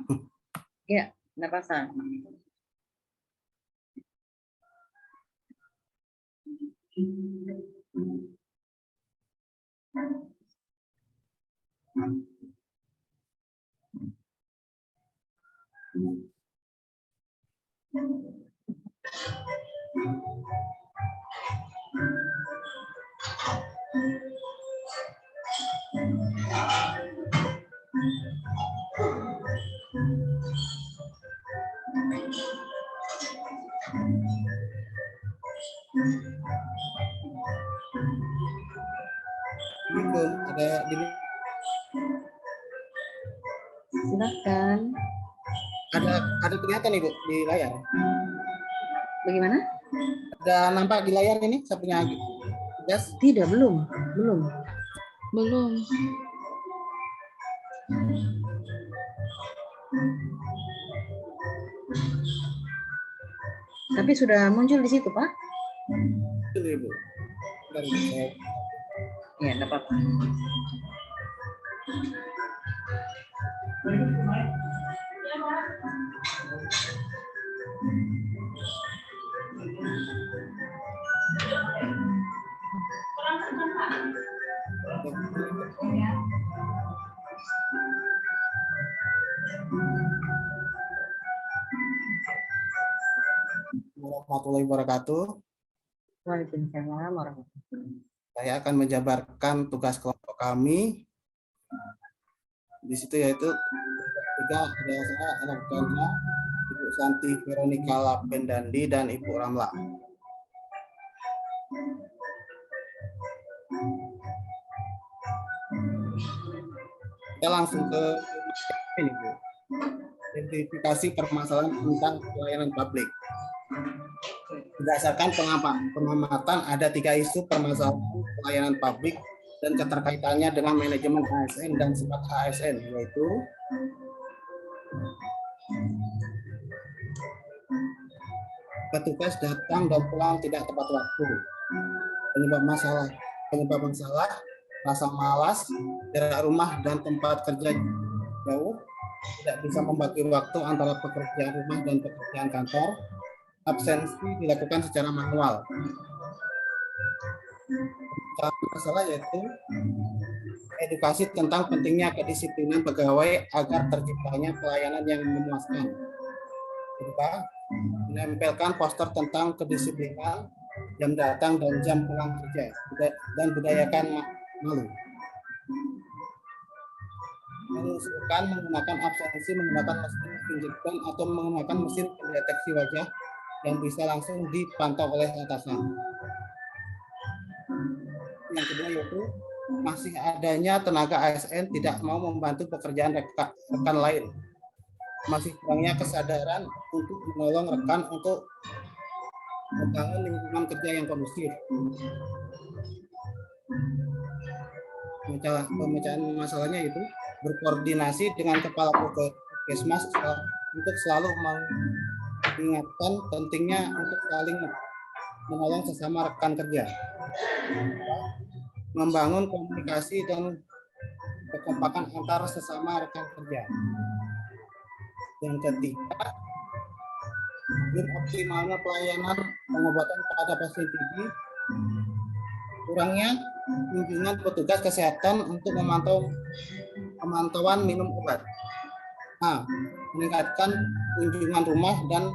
Ya, napasan. Assalamualaikum. Silakan. Ada kelihatan Ibu di layar. Bagaimana? Ada nampak di layar ini saya punya tugas? Tidak, belum. Belum. Tapi sudah muncul di situ, Pak? Itu Ibu. Bentar, Ibu, saya Ya, enggak apa-apa. warahmatullahi wabarakatuh. Waalaikumsalam warahmatullahi wabarakatuh. Saya akan menjabarkan tugas kelompok kami. Di situ yaitu tiga, ada saya, anak Ganda, Ibu Santi Veronica Lapendandi, dan Ibu Ramla. Kita langsung ke ini, Bu. Identifikasi permasalahan tentang pelayanan publik. Berdasarkan pengamatan ada 3 isu permasalahan pelayanan publik dan keterkaitannya dengan manajemen ASN dan sifat ASN, yaitu petugas datang dan pulang tidak tepat waktu, penyebab masalah, rasa malas, jarak rumah dan tempat kerja jauh, tidak bisa membagi waktu antara pekerjaan rumah dan pekerjaan kantor, absensi dilakukan secara manual. Masalah yaitu edukasi tentang pentingnya kedisiplinan pegawai agar terciptanya pelayanan yang memuaskan. Kedua, menempelkan poster tentang kedisiplinan, jam datang dan jam pulang kerja, dan budayakan malu. Mengusulkan menggunakan absensi menggunakan mesin fingerprint atau menggunakan mesin pendeteksi wajah yang bisa langsung dipantau oleh atasan. Yang kedua yaitu masih adanya tenaga ASN tidak mau membantu pekerjaan rekan lain. Masih kurangnya kesadaran untuk menolong rekan untuk membangun lingkungan kerja yang kondusif. Pemecahan masalahnya itu berkoordinasi dengan kepala puskesmas untuk selalu mengingatkan pentingnya untuk saling menolong sesama rekan kerja. Membangun komunikasi dan kekompakan antar sesama rekan kerja. Yang ketiga, optimalnya pelayanan pengobatan pada pasien TB, kurangnya kunjungan petugas kesehatan untuk pemantauan minum obat. A. Meningkatkan kunjungan rumah dan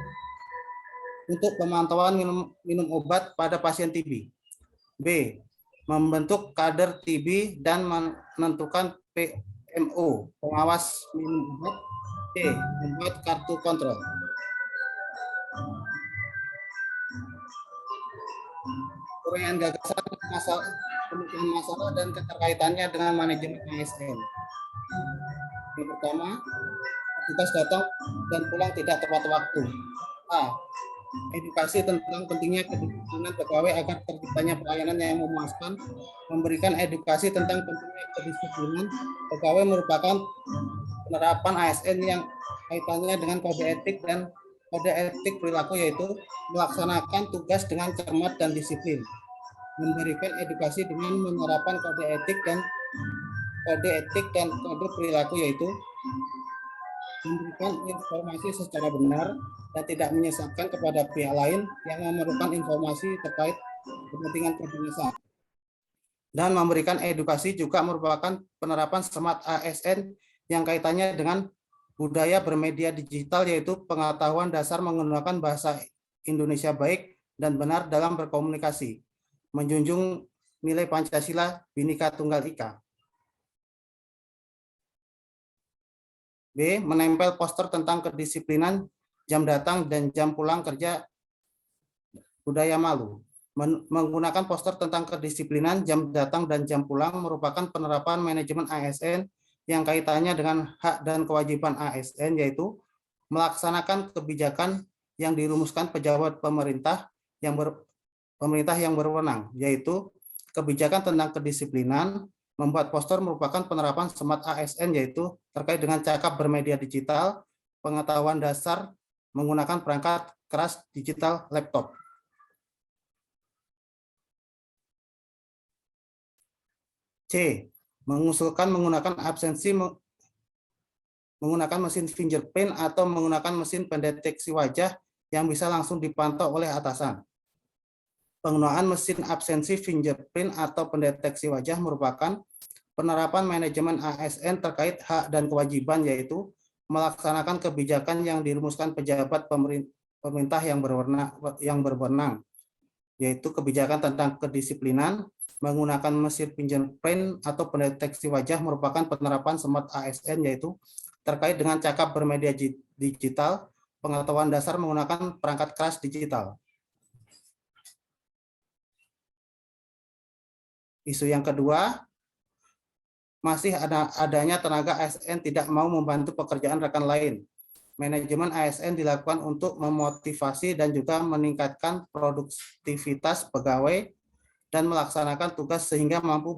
untuk pemantauan minum obat pada pasien TB. B. Membentuk kader TB dan menentukan PMO, pengawas minum obat. C. Membuat kartu kontrol. Uraian gagasan pemikiran masalah dan keterkaitannya dengan manajemen ASN. Yang pertama, petugas datang dan pulang tidak tepat waktu. A. Edukasi tentang pentingnya kedisiplinan pegawai agar terciptanya pelayanan yang memuaskan. Memberikan edukasi tentang pentingnya kedisiplinan pegawai merupakan penerapan ASN yang kaitannya dengan kode etik dan kode etik perilaku, yaitu melaksanakan tugas dengan cermat dan disiplin. Memberikan edukasi dengan menerapkan kode etik dan kode etik dan kode perilaku, yaitu memberikan informasi secara benar dan tidak menyesatkan kepada pihak lain yang memerlukan informasi terkait kepentingan kebebasan. Dan memberikan edukasi juga merupakan penerapan Smart ASN yang kaitannya dengan budaya bermedia digital, yaitu pengetahuan dasar menggunakan bahasa Indonesia baik dan benar dalam berkomunikasi, menjunjung nilai Pancasila Bhinneka Tunggal Ika. B. Menempel poster tentang kedisiplinan, jam datang dan jam pulang kerja budaya malu. Menggunakan poster tentang kedisiplinan, jam datang dan jam pulang merupakan penerapan manajemen ASN yang kaitannya dengan hak dan kewajiban ASN, yaitu melaksanakan kebijakan yang dirumuskan pejabat pemerintah yang berwenang, yaitu kebijakan tentang kedisiplinan. Membuat poster merupakan penerapan Smart ASN, yaitu terkait dengan cakap bermedia digital, pengetahuan dasar menggunakan perangkat keras digital laptop. C. Mengusulkan menggunakan absensi menggunakan mesin fingerprint atau menggunakan mesin pendeteksi wajah yang bisa langsung dipantau oleh atasan. Penggunaan mesin absensi fingerprint atau pendeteksi wajah merupakan penerapan manajemen ASN terkait hak dan kewajiban, yaitu melaksanakan kebijakan yang dirumuskan pejabat pemerintah yang berwenang, yaitu kebijakan tentang kedisiplinan. Menggunakan mesin fingerprint atau pendeteksi wajah merupakan penerapan Smart ASN, yaitu terkait dengan cakap bermedia digital, pengetahuan dasar menggunakan perangkat keras digital. Isu yang kedua, masih adanya tenaga ASN tidak mau membantu pekerjaan rekan lain. Manajemen ASN dilakukan untuk memotivasi dan juga meningkatkan produktivitas pegawai dan melaksanakan tugas sehingga mampu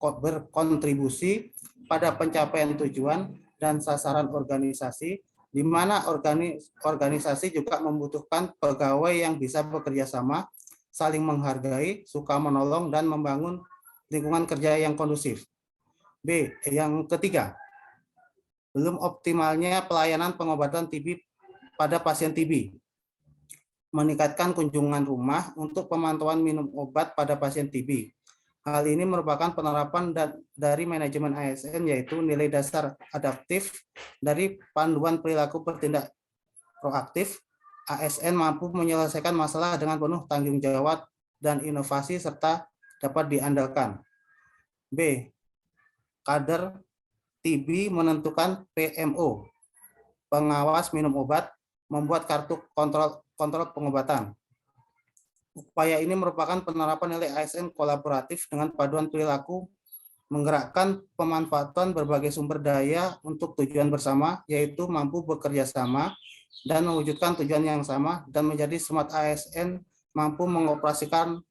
berkontribusi pada pencapaian tujuan dan sasaran organisasi, di mana organisasi juga membutuhkan pegawai yang bisa bekerja sama, saling menghargai, suka menolong, dan membangun lingkungan kerja yang kondusif. B. Yang ketiga, belum optimalnya pelayanan pengobatan TB pada pasien TB. Meningkatkan kunjungan rumah untuk pemantauan minum obat pada pasien TB. Hal ini merupakan penerapan dari manajemen ASN, yaitu nilai dasar adaptif dari panduan perilaku bertindak proaktif. ASN mampu menyelesaikan masalah dengan penuh tanggung jawab dan inovasi serta dapat diandalkan. B. Kader TB menentukan PMO, pengawas minum obat, membuat kartu kontrol pengobatan. Upaya ini merupakan penerapan nilai ASN kolaboratif dengan paduan perilaku, menggerakkan pemanfaatan berbagai sumber daya untuk tujuan bersama, yaitu mampu bekerja sama dan mewujudkan tujuan yang sama, dan menjadi Smart ASN mampu mengoperasikan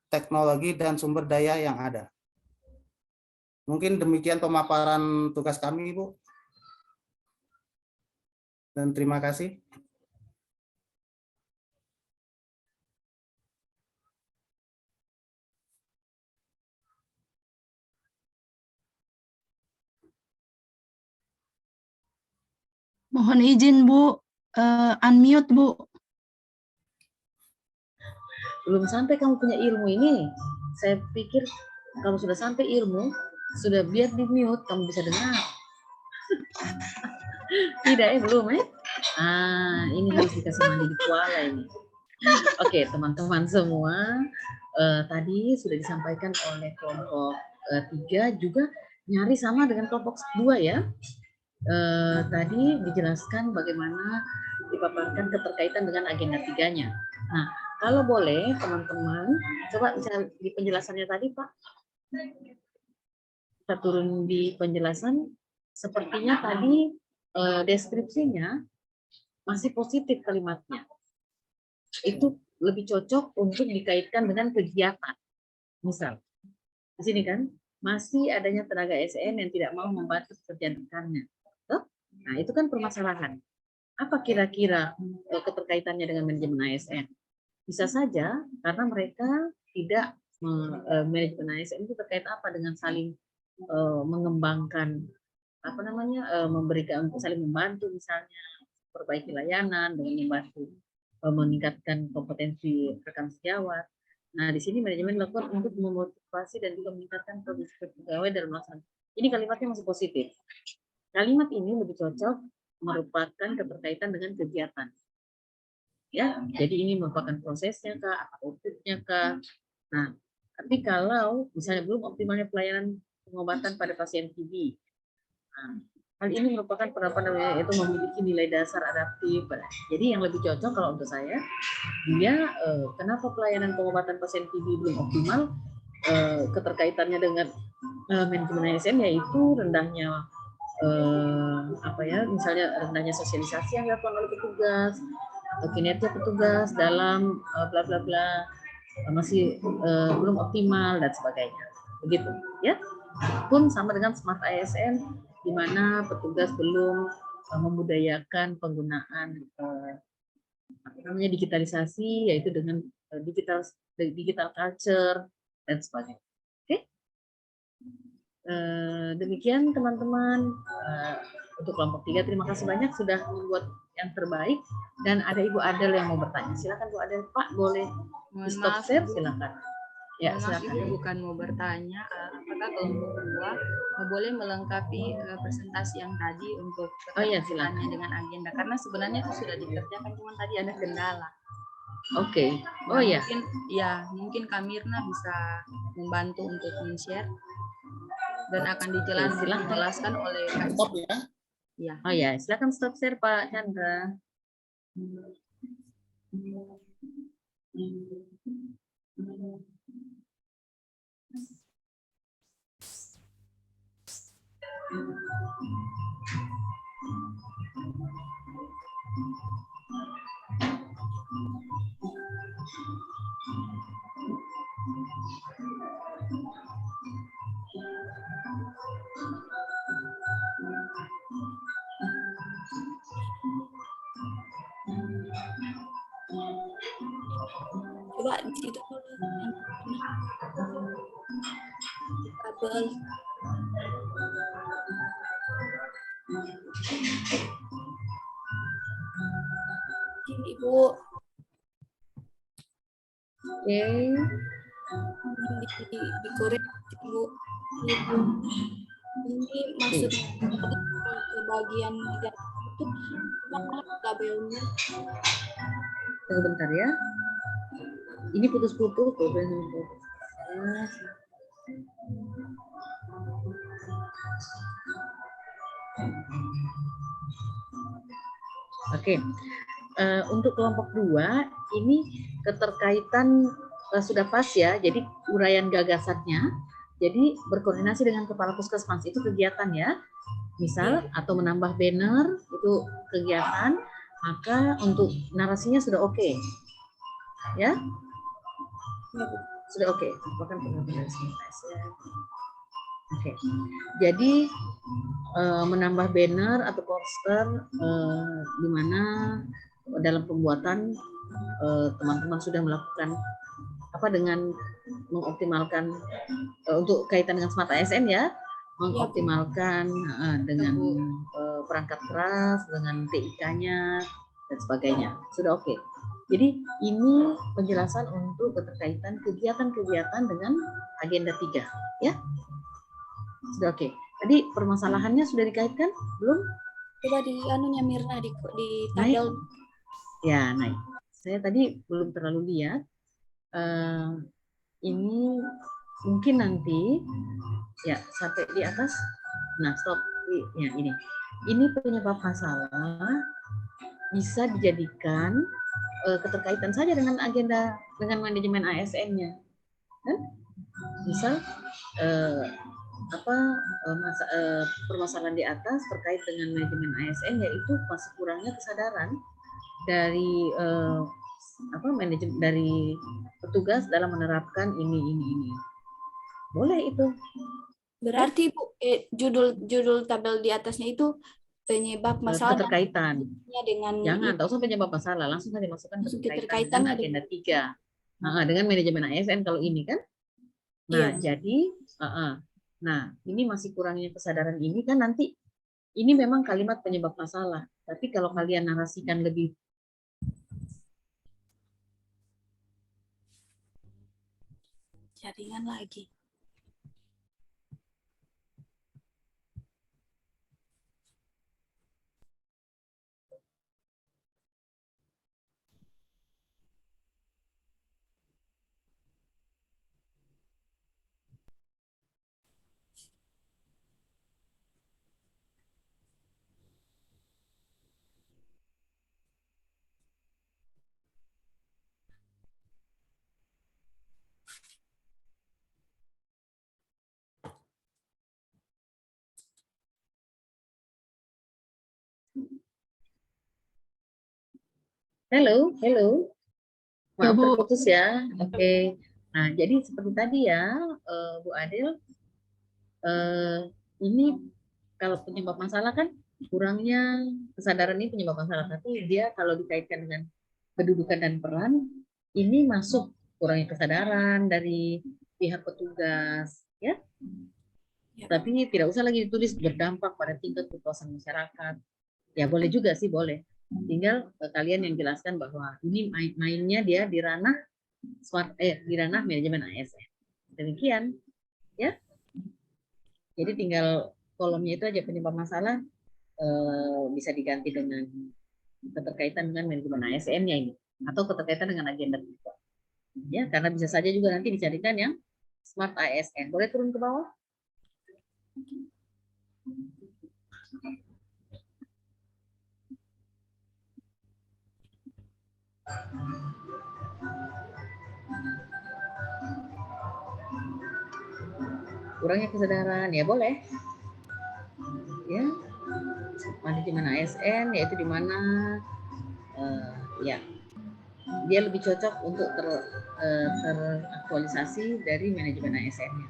teknologi dan sumber daya yang ada. Mungkin demikian pemaparan tugas kami, Ibu. Dan terima kasih. Mohon izin, Bu. Unmute, Bu. Belum sampai kamu punya ilmu ini. Saya pikir kamu sudah sampai ilmu, sudah biar di mute, kamu bisa dengar. Tidak, belum ya? Ini harus dikasih mandi di kuala ini. Oke, teman-teman semua, tadi sudah disampaikan oleh kelompok 3 juga nyari sama dengan kelompok 2 ya. Tadi dijelaskan bagaimana dipaparkan keterkaitan dengan agenda 3-nya. Nah, kalau boleh teman-teman, coba misalnya di penjelasannya tadi Pak, kita turun di penjelasan, sepertinya tadi deskripsinya masih positif kalimatnya. Itu lebih cocok untuk dikaitkan dengan kegiatan. Misal, di sini kan, masih adanya tenaga ASN yang tidak mau membantu pekerjaan rekannya. Nah, itu kan permasalahan. Apa kira-kira keterkaitannya dengan manajemen ASN? Bisa saja karena mereka tidak manajemen ASN itu terkait apa dengan saling mengembangkan memberikan saling membantu, misalnya perbaiki layanan dengan membantu meningkatkan kompetensi rekan sejawat. Nah, di sini manajemen melakukan untuk memotivasi dan juga meningkatkan produktivitas pegawai dalam melaksanakan. Ini kalimatnya masih positif. Kalimat ini lebih cocok merupakan keterkaitan dengan kegiatan. Ya, jadi ini merupakan prosesnya kah, outputnya kah. Nah, tapi kalau misalnya belum optimalnya pelayanan pengobatan pada pasien TB, nah, hal ini merupakan yaitu memiliki nilai dasar adaptif. Jadi yang lebih cocok kalau untuk saya, dia kenapa pelayanan pengobatan pasien TB belum optimal, keterkaitannya dengan manajemen ASN yaitu rendahnya misalnya rendahnya sosialisasi yang dilakukan oleh petugas, kinerja petugas dalam bla bla bla masih belum optimal dan sebagainya. Begitu, ya. Pun sama dengan Smart ASN, di mana petugas belum memudayakan penggunaan digitalisasi, yaitu dengan digital culture dan sebagainya. Oke, demikian teman-teman untuk kelompok 3. Terima kasih banyak sudah membuat yang terbaik. Dan ada Ibu Adel yang mau bertanya. Silakan Bu Adel. Pak, boleh stop share? Silakan. Ya, silakan. Ibu bukan mau bertanya, apakah kelompok 2 boleh melengkapi presentasi yang tadi untuk silakan dengan agenda, karena sebenarnya itu sudah dikerjakan, cuma tadi ada kendala. Oke. Mungkin Kak Mirna bisa membantu untuk men-share dan akan dijelaskan oleh Kak. Stop ya. Ya. Oh ya, silakan stop share Pak Chandra. Coba di situ kabel. Ini Ibu. Oke. Dikoreksi Bu. Ini maksudnya ke bagian itu kabelnya. Tunggu bentar ya. Ini putus-putus. Oke. Untuk kelompok 2 ini keterkaitan sudah pas ya. Jadi uraian gagasannya. Jadi berkoordinasi dengan kepala puskesmas itu kegiatan ya. Misal atau menambah banner itu kegiatan. Maka untuk narasinya sudah oke. Ya. Sudah oke. Oke. Jadi menambah banner atau poster di mana dalam pembuatan teman-teman sudah melakukan dengan mengoptimalkan untuk kaitan dengan Smart ASN ya, mengoptimalkan dengan perangkat keras, dengan TIK-nya dan sebagainya. Sudah oke. Jadi ini penjelasan untuk keterkaitan kegiatan-kegiatan dengan agenda 3 ya. Sudah oke. Tadi permasalahannya sudah dikaitkan belum? Coba di anunya Mirna di tabel. Ya, naik. Saya tadi belum terlalu lihat. Ini mungkin nanti ya sampai di atas. Nah, stop. Ya, ini penyebab masalah bisa dijadikan keterkaitan saja dengan agenda dengan manajemen ASN-nya. Kan? Misal permasalahan di atas terkait dengan manajemen ASN yaitu masih kurangnya kesadaran dari manajemen dari petugas dalam menerapkan ini. Boleh itu. Berarti Bu, judul tabel di atasnya itu penyebab masalah keterkaitan dengan jangan tak usah penyebab masalah, langsung saja masukkan keterkaitan dengan agenda 3 dengan manajemen ASN kalau ini kan. Nah, jadi Nah, ini masih kurangnya kesadaran ini kan nanti ini memang kalimat penyebab masalah. Tapi kalau kalian narasikan lebih Jaringan lagi. halo, halo. Ya, Maaf Bu. terputus ya. Oke. Nah, jadi seperti tadi ya, Bu Adil, ini kalau penyebab masalah kan kurangnya kesadaran ini penyebab masalah. Tapi dia kalau dikaitkan dengan kedudukan dan peran, ini masuk kurangnya kesadaran dari pihak petugas, ya. Tapi tidak usah lagi ditulis berdampak pada tingkat kepuasan masyarakat. Ya boleh juga sih, boleh. Tinggal kalian yang jelaskan bahwa ini mainnya dia di ranah di ranah manajemen ASN. Demikian, ya. Jadi tinggal kolomnya itu aja penyebab masalah bisa diganti dengan keterkaitan dengan manajemen ASN-nya ini atau keterkaitan dengan agenda juga. Ya, karena bisa saja juga nanti dicarikan yang smart ASN. Boleh turun ke bawah? Kurangnya kesadaran, ya boleh. Ya, manajemen ASN yaitu di mana ya dia lebih cocok untuk teraktualisasi dari manajemen ASN-nya.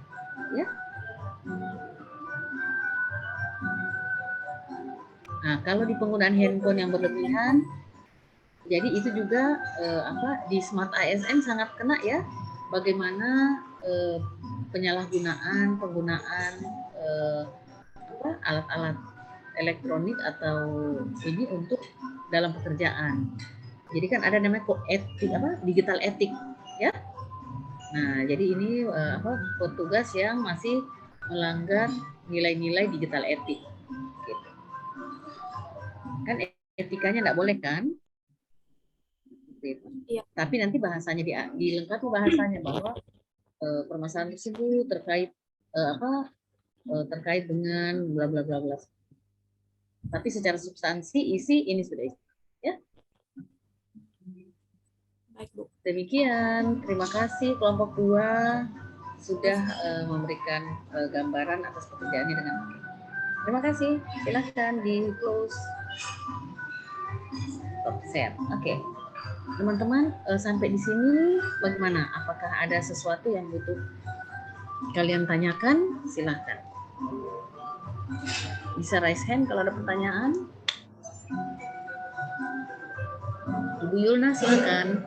Ya. Nah, kalau di penggunaan handphone yang berlebihan, jadi itu juga di smart ASN sangat kena ya. Bagaimana penyalahgunaan penggunaan alat-alat elektronik atau ini untuk dalam pekerjaan. Jadi kan ada namanya etik digital etik ya. Nah, jadi ini petugas yang masih melanggar nilai-nilai digital etik. Gitu. Kan etikanya nggak boleh kan? Iya. Tapi nanti bahasanya dilengkapi bahasanya bahwa permasalahan tersebut terkait terkait dengan bla bla bla bla. Tapi secara substansi isi ini sudah isi. Ya. Baik, Bu. Demikian, terima kasih kelompok 2 sudah memberikan gambaran atas pekerjaannya dengan baik. Terima kasih. Silakan di close. Stop share. Oke. Teman-teman, sampai di sini bagaimana? Apakah ada sesuatu yang butuh kalian tanyakan? Silakan. Bisa raise hand kalau ada pertanyaan. Ibu Yulna, silakan.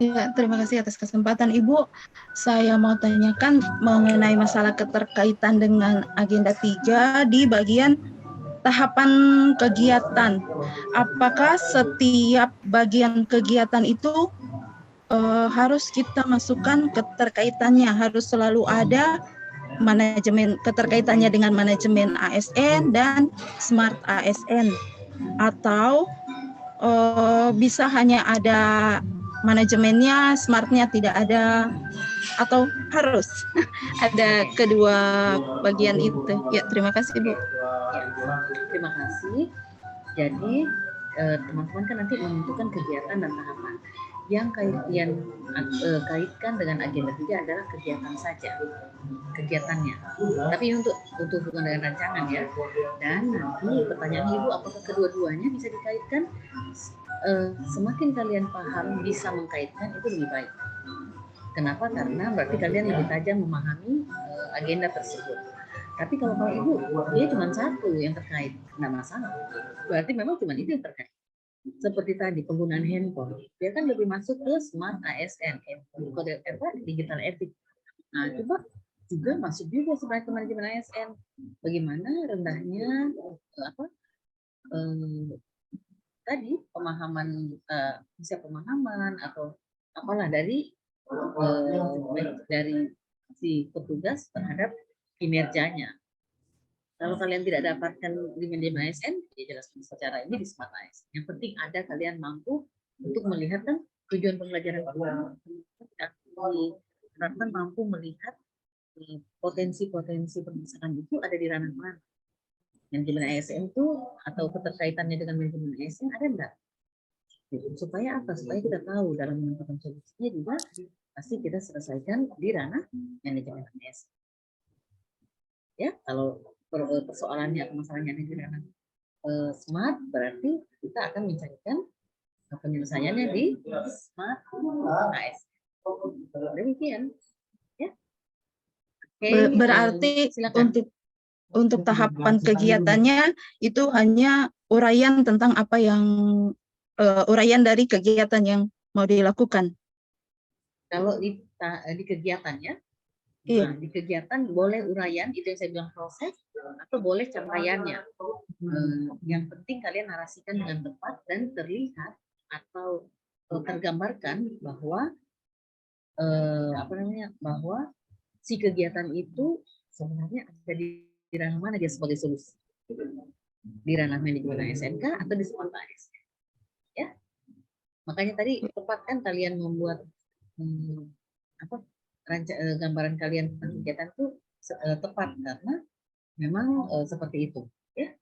Ya, terima kasih atas kesempatan Ibu. Saya mau tanyakan mengenai masalah keterkaitan dengan agenda 3 di bagian tahapan kegiatan. Apakah setiap bagian kegiatan itu harus kita masukkan keterkaitannya, harus selalu ada manajemen keterkaitannya dengan manajemen ASN dan smart ASN, atau bisa hanya ada manajemennya, smartnya tidak ada, atau harus ada kedua bagian itu? Ya, terima kasih Bu. Ya, terima kasih. Jadi teman-teman kan nanti menentukan kegiatan dan tahapan. Yang kaitkan dengan agenda 3 adalah kegiatan saja, kegiatannya. Tapi untuk hubungan dengan rancangan ya. Dan nanti pertanyaan Ibu, apakah kedua-duanya bisa dikaitkan? Semakin kalian paham bisa mengkaitkan itu lebih baik. Kenapa? Karena berarti kalian lebih tajam memahami agenda tersebut. Tapi kalau Ibu, dia cuma satu yang terkait, nggak masalah. Berarti memang cuma itu yang terkait. Seperti tadi penggunaan handphone, dia kan lebih masuk ke smart ASN, kode digital etik. Nah, coba juga masuk juga sebenarnya ke manajemen ASN. Bagaimana rendahnya tadi pemahaman pemahaman atau apalah dari si petugas terhadap kinerjanya. Kalau kalian tidak dapatkan di manajemen ASN, ya jelaskan secara ini di Smart ASN. Yang penting ada kalian mampu untuk melihat kan tujuan pembelajaran kita mampu melihat potensi-potensi permasalahan itu ada di ranah mana. Manajemen ASN itu atau keterkaitannya dengan manajemen ASN ada enggak? Supaya apa? Supaya kita tahu dalam menentukan solusinya juga pasti kita selesaikan di ranah manajemen ASN. Ya, kalau persoalannya atau masalahnya di ranah smart, berarti kita akan mencarikan penyelesaiannya di smart ASN. Demikian, ya. Oke, berarti silakan. Untuk tahapan kegiatannya itu hanya uraian tentang apa yang uraian dari kegiatan yang mau dilakukan. Kalau di kegiatannya, iya. Nah, di kegiatan boleh uraian, itu yang saya bilang proses, atau boleh capaiannya. Yang penting kalian narasikan dengan tepat dan terlihat atau tergambarkan bahwa bahwa si kegiatan itu sebenarnya ada di ranah mana dia sebagai solusi, di ranah manajemen ASN atau di Smart ASN, ya. Makanya tadi tepat kan kalian membuat gambaran kalian tentang kegiatan itu tepat karena memang seperti itu, ya.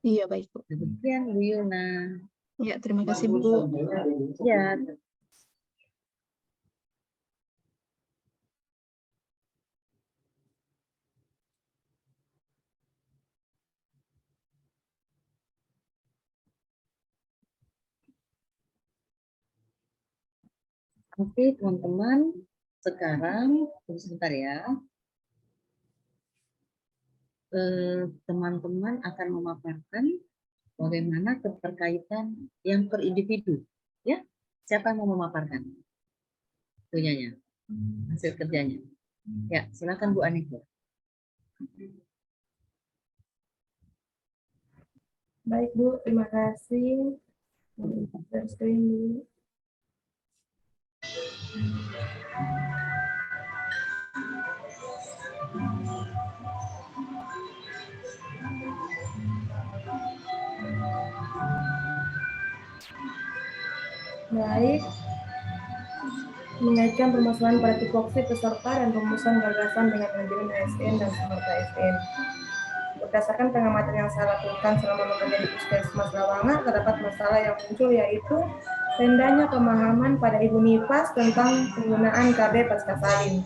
Iya, baik, Bu. Demikian Bu Yuna. Ya, terima kasih, Bu. Ya. Oke, teman-teman, sekarang tunggu sebentar ya. Teman-teman akan memaparkan bagaimana keterkaitan yang per individu, ya. Siapa yang mau memaparkan punyanya, hasil kerjanya? Ya, silakan Bu Anita. Baik Bu, terima kasih. Share screen dulu. Baik, mengaitkan permasalahan pada tupoksi peserta dan rumusan gagasan dengan manajemen ASN dan Smart ASN. Berdasarkan pengamatan yang saya lakukan selama bekerja di Puskesmas Lawanga, terdapat masalah yang muncul yaitu rendahnya pemahaman pada Ibu Nipas tentang penggunaan KB Pascasalin.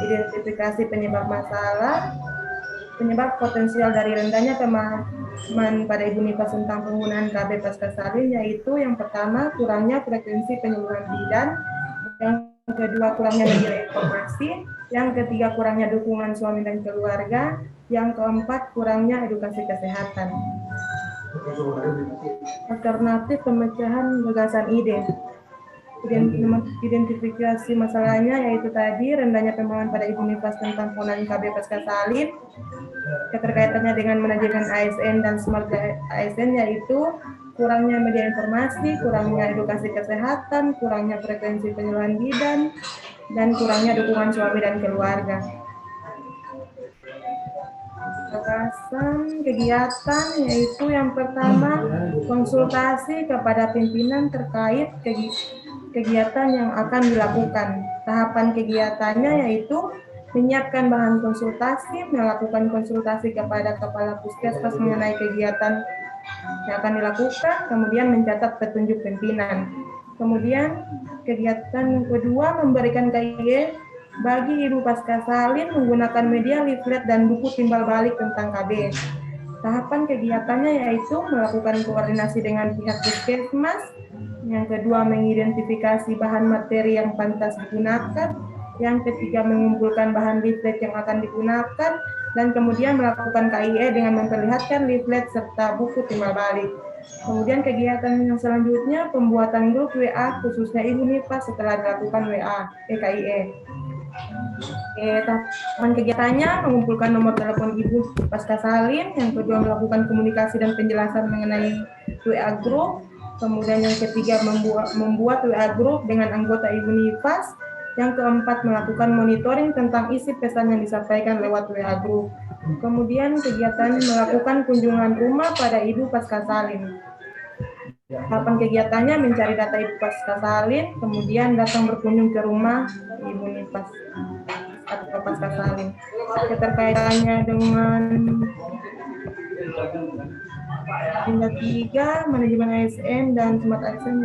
Identifikasi penyebab masalah, penyebab potensial dari rendahnya pemahaman pada Ibu Nipas tentang penggunaan KB Pascasalin yaitu yang pertama, kurangnya frekuensi penyuluhan bidan, yang kedua kurangnya media informasi, yang ketiga kurangnya dukungan suami dan keluarga, yang keempat kurangnya edukasi kesehatan. Alternatif pemecahan gagasan ide. Identifikasi masalahnya yaitu tadi rendahnya pemahaman pada Ibu Nipas tentang penggunaan KB Pascasalin, keterkaitannya dengan manajemen ASN dan Smart ASN yaitu kurangnya media informasi, kurangnya edukasi kesehatan, kurangnya frekuensi penyuluhan bidan, dan kurangnya dukungan suami dan keluarga. Gagasan kegiatan yaitu yang pertama, konsultasi kepada pimpinan terkait kegiatan yang akan dilakukan. Tahapan kegiatannya yaitu menyiapkan bahan konsultasi, melakukan konsultasi kepada kepala puskesmas mengenai kegiatan yang akan dilakukan, kemudian mencatat petunjuk pimpinan. Kemudian kegiatan kedua, memberikan KIE bagi Ibu Pascasalin menggunakan media leaflet dan buku timbal balik tentang KB. Tahapan kegiatannya yaitu melakukan koordinasi dengan pihak puskesmas. Yang kedua, mengidentifikasi bahan materi yang pantas digunakan. Yang ketiga, mengumpulkan bahan leaflet yang akan digunakan. Dan kemudian melakukan KIE dengan memperlihatkan leaflet serta buku timbal balik. Kemudian kegiatan yang selanjutnya, pembuatan grup WA khususnya Ibu Nipas setelah dilakukan KIE. Tahapan kegiatannya mengumpulkan nomor telepon ibu pasca salin, yang kedua melakukan komunikasi dan penjelasan mengenai WA group, kemudian yang ketiga membuat WA group dengan anggota ibu NIFAS, yang keempat melakukan monitoring tentang isi pesan yang disampaikan lewat WA group. Kemudian kegiatan melakukan kunjungan rumah pada ibu pasca salin. Tahapan kegiatannya mencari data ibu pasca salin, kemudian datang berkunjung ke rumah ibu NIFAS atau pasca salin. Keterkaitannya dengan agenda 3, manajemen ASN dan Smart ASN.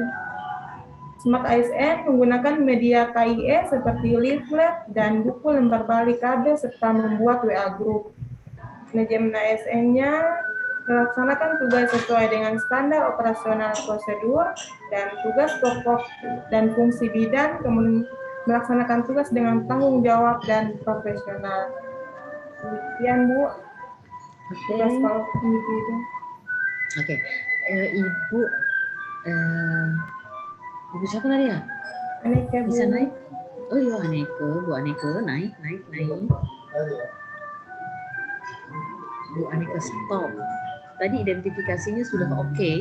Smart ASN menggunakan media KIE seperti leaflet dan buku lembar balik KB serta membuat WA group. Manajemen ASN-nya melaksanakan tugas sesuai dengan standar operasional prosedur dan tugas pokok dan fungsi bidan, kemudian melaksanakan tugas dengan tanggung jawab dan profesional. Demikian Bu. Tugas kalau individu. Oke. Ibu Ibu siapa tadi ya? Aneka Bu. Bisa naik? Oh iya, Aneka, Bu Aneka, naik. Bu Aneka stop. Tadi identifikasinya sudah oke.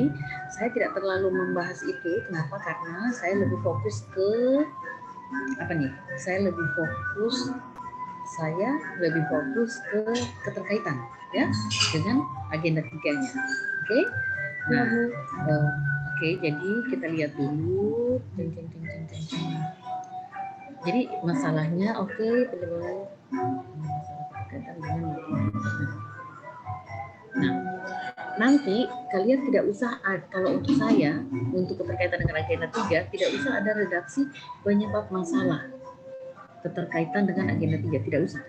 Saya tidak terlalu membahas itu. Kenapa? Karena saya lebih fokus ke apa nih? Saya lebih fokus ke keterkaitan ya dengan agenda 3-nya. Oke? Nah, oke, jadi kita lihat dulu. Jadi masalahnya oke, penyebab masalah berkaitan dengan. Nah, nanti kalian tidak usah, kalau untuk saya, untuk keterkaitan dengan agenda 3, tidak usah ada redaksi penyebab masalah keterkaitan dengan agenda 3, tidak usah.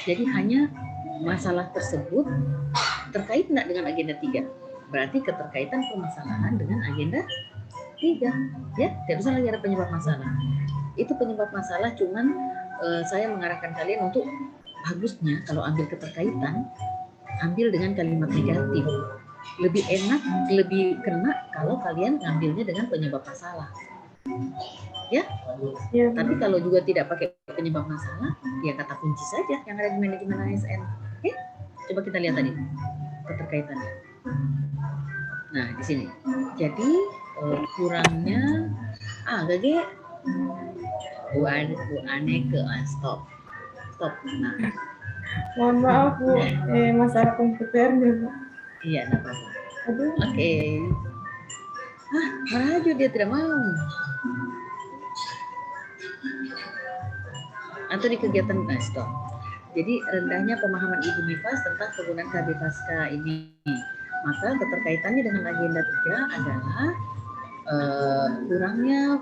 Jadi hanya masalah tersebut terkait tidak dengan agenda 3. Berarti keterkaitan permasalahan dengan agenda 3. Ya, tidak usah lagi ada penyebab masalah. Itu penyebab masalah, cuman saya mengarahkan kalian untuk bagusnya kalau ambil keterkaitan, ambil dengan kalimat negatif. Lebih enak, lebih kena kalau kalian ngambilnya dengan penyebab masalah. Ya? Tapi kalau juga tidak pakai penyebab masalah, ya kata kunci saja yang ada di manajemen ASN. Oke? Coba kita lihat tadi keterkaitannya. Nah, di sini. Jadi kurangnya GG Bu Aneka, stop. Nah, mohon maaf Bu, masalah komputernya Bu. Iya, enggak apa-apa. Aduh. Oke. Maju dia tidak mau. Atau di kegiatan stop. Jadi rendahnya pemahaman Ibu NIFAS tentang penggunaan KB Pasca ini. Maka keterkaitannya dengan agenda 3 adalah kurangnya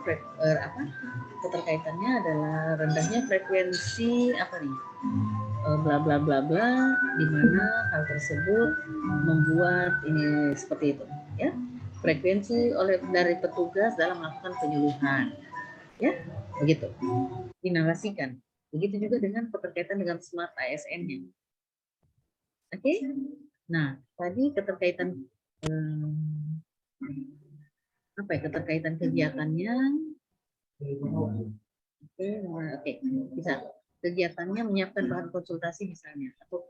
keterkaitannya adalah rendahnya frekuensi bla bla bla bla, di mana hal tersebut membuat ini seperti itu ya, frekuensi dari petugas dalam melakukan penyuluhan ya, begitu dinarasikan. Begitu juga dengan keterkaitan dengan Smart ASN-nya. Oke? Nah, tadi keterkaitan keterkaitan kegiatannya. Oke, bisa. Kegiatannya menyiapkan bahan konsultasi misalnya, atau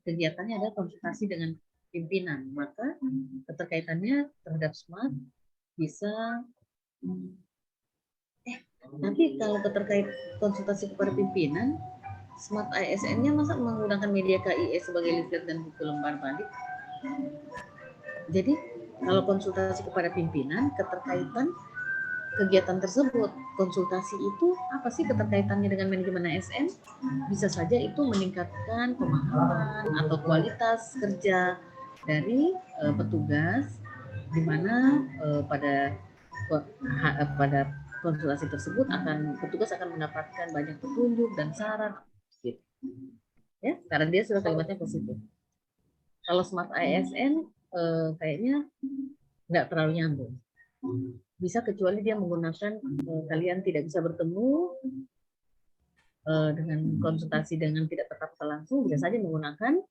kegiatannya adalah konsultasi dengan pimpinan, maka keterkaitannya terhadap Smart bisa. Nanti kalau keterkait konsultasi kepada pimpinan, Smart ASN-nya masa menggunakan media KIE sebagai leaflet dan buku lembar balik? Jadi kalau konsultasi kepada pimpinan, keterkaitan kegiatan tersebut, konsultasi itu apa sih keterkaitannya dengan manajemen ASN? Bisa saja itu meningkatkan pemahaman atau kualitas kerja dari petugas, di mana pada konsultasi tersebut petugas akan mendapatkan banyak petunjuk dan saran, gitu. Ya, karena dia sudah kalimatnya positif. Kalau Smart ASN kayaknya nggak terlalu nyambung. Bisa kecuali dia menggunakan kalian tidak bisa bertemu dengan konsultasi dengan tidak tetap langsung, bisa saja menggunakan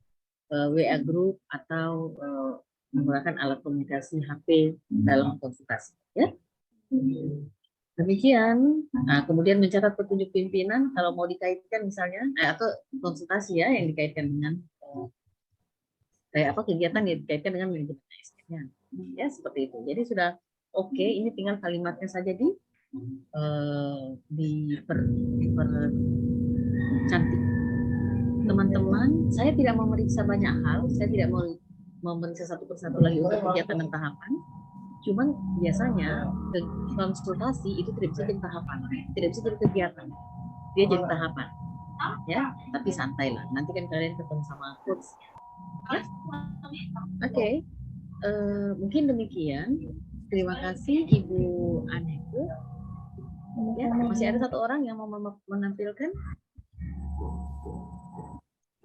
WA group atau menggunakan alat komunikasi HP dalam konsultasi. Ya. Demikian. Nah, kemudian mencatat petunjuk pimpinan kalau mau dikaitkan misalnya, atau konsultasi ya yang dikaitkan dengan kayak apa kegiatan yang dikaitkan dengan manajemen ASN-nya. Ya seperti itu. Jadi sudah oke, ini tinggal kalimatnya saja dipercantik. Teman-teman, saya tidak memeriksa banyak hal, saya tidak mau memeriksa satu persatu lagi untuk kegiatan dan tahapan. Cuman biasanya konsultasi itu tidak bisa jadi tahapan, tidak bisa jadi kegiatan, dia jadi tahapan, ya. Tapi santai lah, nanti kan kalian ketemu sama coach. Ya? Oke. Mungkin demikian. Terima kasih Ibu Aneku. Ya, masih ada satu orang yang mau menampilkan.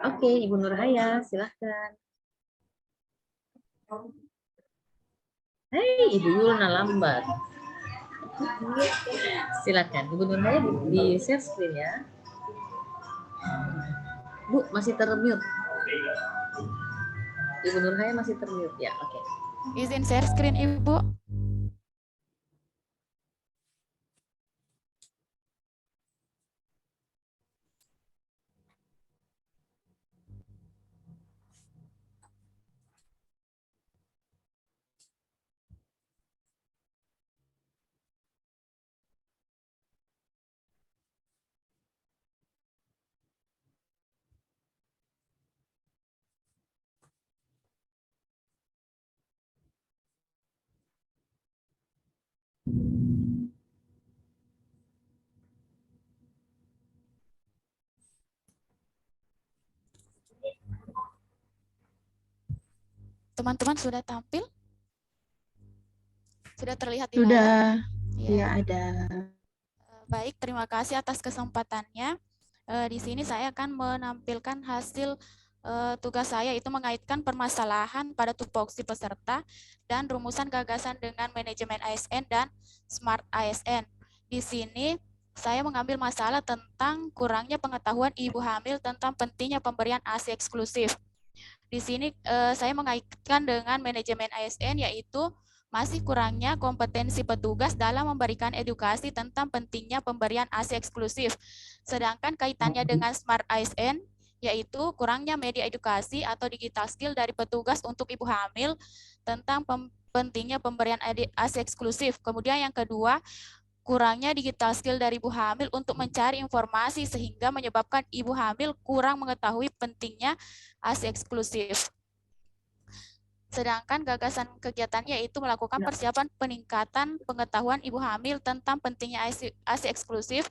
Oke, Ibu Nurhaya, silahkan. Hei, Ibu Yulna lambat. Silakan, Ibu Nurhaya di share screen ya. Bu, masih termute. Ibu Nurhaya masih termute ya, oke. Izin share screen Ibu. Teman-teman sudah tampil? Sudah terlihat di layar? Sudah, Ya. ya ada. Baik, terima kasih atas kesempatannya. Di sini saya akan menampilkan hasil tugas saya, itu mengaitkan permasalahan pada tupoksi peserta dan rumusan gagasan dengan manajemen ASN dan Smart ASN. Di sini saya mengambil masalah tentang kurangnya pengetahuan ibu hamil tentang pentingnya pemberian ASI eksklusif. Di sini saya mengaitkan dengan manajemen ASN, yaitu masih kurangnya kompetensi petugas dalam memberikan edukasi tentang pentingnya pemberian ASI eksklusif. Sedangkan kaitannya dengan Smart ASN, yaitu kurangnya media edukasi atau digital skill dari petugas untuk ibu hamil tentang pentingnya pemberian ASI eksklusif. Kemudian yang kedua, kurangnya digital skill dari ibu hamil untuk mencari informasi sehingga menyebabkan ibu hamil kurang mengetahui pentingnya ASI eksklusif. Sedangkan gagasan kegiatannya yaitu melakukan persiapan peningkatan pengetahuan ibu hamil tentang pentingnya ASI eksklusif,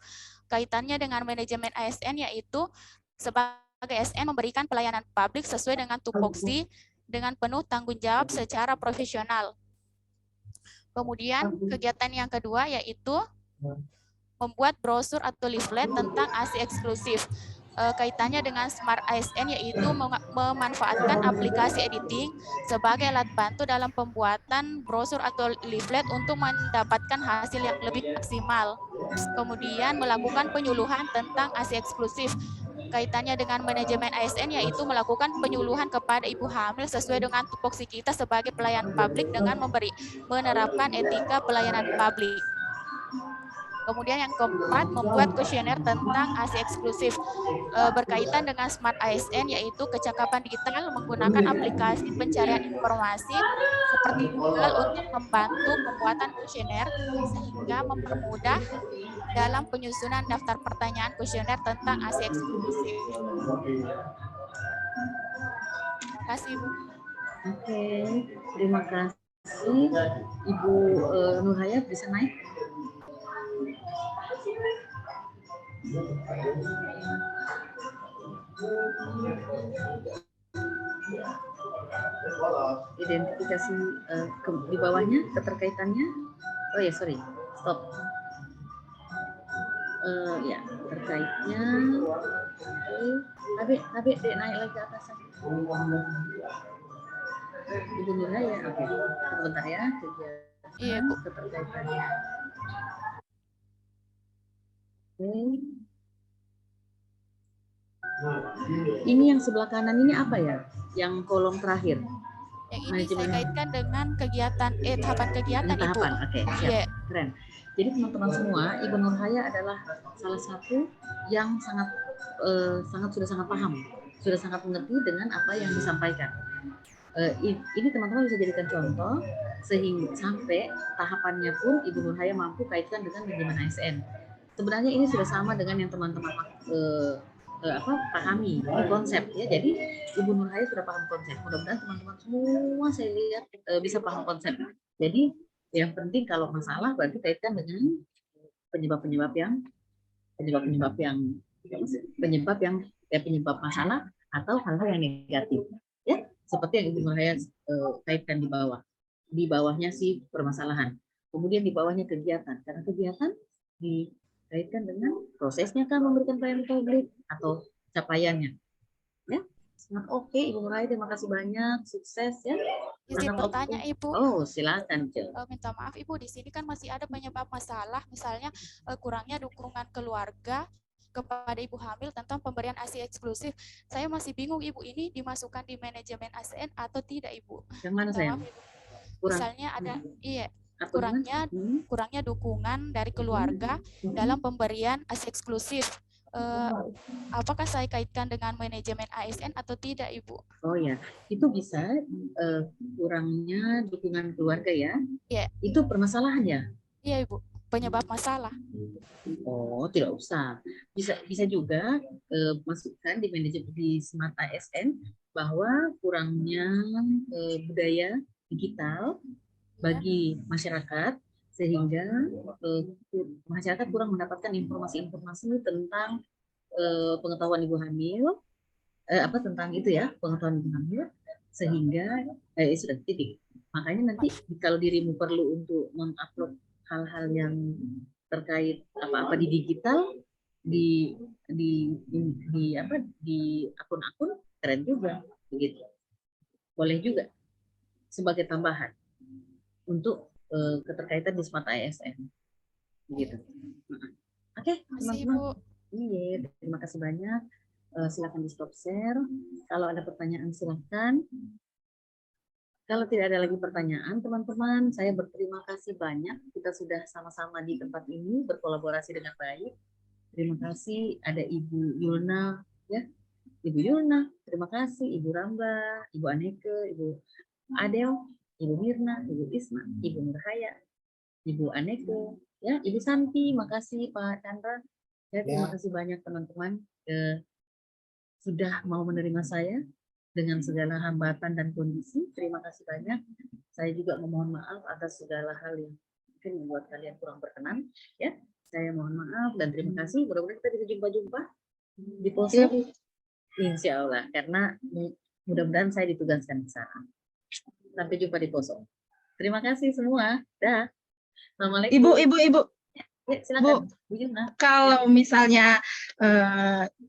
kaitannya dengan manajemen ASN, yaitu sebagai ASN memberikan pelayanan publik sesuai dengan tupoksi dengan penuh tanggung jawab secara profesional. Kemudian kegiatan yang kedua yaitu membuat brosur atau leaflet tentang ASI eksklusif. Kaitannya dengan Smart ASN, yaitu memanfaatkan aplikasi editing sebagai alat bantu dalam pembuatan brosur atau leaflet untuk mendapatkan hasil yang lebih maksimal. Kemudian melakukan penyuluhan tentang ASI eksklusif. Kaitannya dengan manajemen ASN, yaitu melakukan penyuluhan kepada ibu hamil sesuai dengan tupoksi kita sebagai pelayan publik dengan menerapkan etika pelayanan publik. Kemudian yang keempat, membuat kuesioner tentang ASI eksklusif berkaitan dengan Smart ASN, yaitu kecakapan digital menggunakan aplikasi pencarian informasi seperti Google untuk membantu pembuatan kuesioner sehingga mempermudah dalam penyusunan daftar pertanyaan kuesioner tentang ASI eksklusif. Terima kasih, Bu. Oke, terima kasih. Ibu Nurhaya bisa naik? Identifikasi di bawahnya keterkaitannya. Oh ya, sorry, stop. Ya, terkaitnya. Tapi dek naik lagi ke atas. Ibu Nurhaya, oke. Sebentar ya, Iya, Bu. keterkaitannya. Ini yang sebelah kanan ini apa ya? Yang kolom terakhir. Yang ini saya Manajemen. kaitkan dengan kegiatan, tahapan kegiatan, Ibu. Tahapan, oke, siap. Iya. Keren. Jadi teman-teman semua, Ibu Nurhaya adalah salah satu yang sudah sangat paham, sudah sangat mengerti dengan apa yang disampaikan. Ini teman-teman bisa jadikan contoh sehingga sampai tahapannya pun Ibu Nurhaya mampu kaitkan dengan manajemen ASN. Sebenarnya ini sudah sama dengan yang teman-teman pahami konsep ya. Jadi Ibu Nurhaya sudah paham konsep. Mudah-mudahan teman-teman semua saya lihat bisa paham konsep. Jadi yang penting kalau masalah berarti kaitkan dengan penyebab masalah atau hal-hal yang negatif ya, seperti yang Ibu Nurhaya kaitkan di bawahnya si permasalahan, kemudian di bawahnya kegiatan, karena kegiatan dikaitkan dengan prosesnya kan memberikan pelayanan publik atau capaiannya ya. Sangat oke, Ibu Nurhaya, terima kasih banyak, sukses ya. Izin bertanya, Ibu. Oh, silakan. Minta maaf, Ibu, di sini kan masih ada penyebab masalah, misalnya kurangnya dukungan keluarga kepada ibu hamil tentang pemberian ASI eksklusif. Saya masih bingung, Ibu, ini dimasukkan di manajemen ASN atau tidak, Ibu? Yang mana saya? Misalnya ada kurangnya dukungan dari keluarga dalam pemberian ASI eksklusif. Apakah saya kaitkan dengan manajemen ASN atau tidak, Ibu? Oh ya, itu bisa kurangnya dukungan keluarga ya? Iya. Itu permasalahannya? Iya, Ibu, penyebab masalah. Oh, tidak usah. Bisa juga masukkan di manajemen di Smart ASN bahwa kurangnya budaya digital bagi masyarakat, sehingga masyarakat kurang mendapatkan informasi-informasi tentang pengetahuan ibu hamil, tentang itu ya, pengetahuan ibu hamil, sehingga sudah titik. Makanya nanti kalau dirimu perlu untuk mengupload hal-hal yang terkait apa-apa di digital di akun-akun, keren juga begitu. Boleh juga sebagai tambahan untuk keterkaitan di Smart ASN gitu. Oke, teman-teman. Iya, terima kasih banyak. Silakan di stop share. Kalau ada pertanyaan silakan. Kalau tidak ada lagi pertanyaan, teman-teman, saya berterima kasih banyak. Kita sudah sama-sama di tempat ini berkolaborasi dengan baik. Terima kasih ada Ibu Yulna, ya, Ibu Yulna. Terima kasih Ibu Ramba, Ibu Aneke, Ibu Adel, Ibu Mirna, Ibu Isma, Ibu Nurhaya, Ibu Aneke, ya, Ibu Santi, makasih Pak Chandra. Ya, terima kasih banyak teman-teman sudah mau menerima saya dengan segala hambatan dan kondisi. Terima kasih banyak. Saya juga memohon maaf atas segala hal yang mungkin membuat kalian kurang berkenan. Ya, saya mohon maaf dan terima kasih. Mudah-mudahan kita bisa jumpa-jumpa di Poso. Insya Allah, karena mudah-mudahan saya ditugaskan ke sana. Sampai jumpa di Poso. Terima kasih semua. Dah. Assalamualaikum. Ibu. Ya, silakan. Bu, kalau misalnya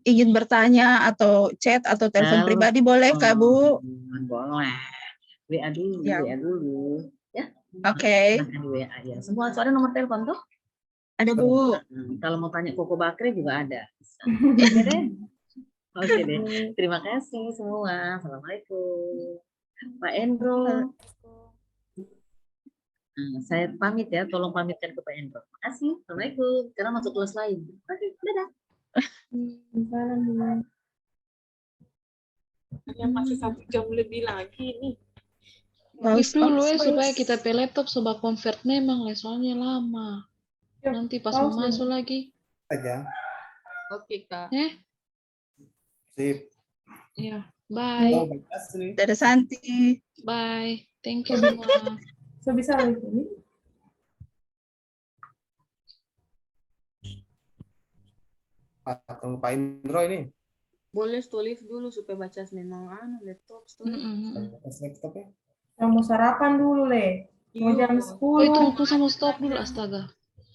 ingin bertanya atau chat atau telepon pribadi boleh Kak Bu? Boleh. WA dulu, ya. WA dulu. Ya. Oke. Silahkan di WA ya. Semua ada nomor telepon tuh? Ada Bu. Kalau mau tanya Koko Bakri juga ada. Oke deh. Oke deh. Terima kasih semua. Assalamualaikum. Pak Endro. Saya pamit ya, tolong pamitkan ke Pak Endro. Terima kasih. Assalamualaikum. Sekarang masuk kelas lain. Oke, dadah. Masih 1 jam lebih lagi nih. Bagus dulu supaya kita pe laptop coba convert memang soalnya lama. Nanti pas mau masuk lagi. Aja. Oke, Kak. Sip. Iya, bye. Dadah Santi. Bye. Thank you semua. Bisa lagi ini. Pak Indro ini. Boleh tulis dulu supaya baca memang laptop. Laptop ya. Yang mau sarapan dulu, Le. Mau jam 10. Itu sama stop dulu, astaga.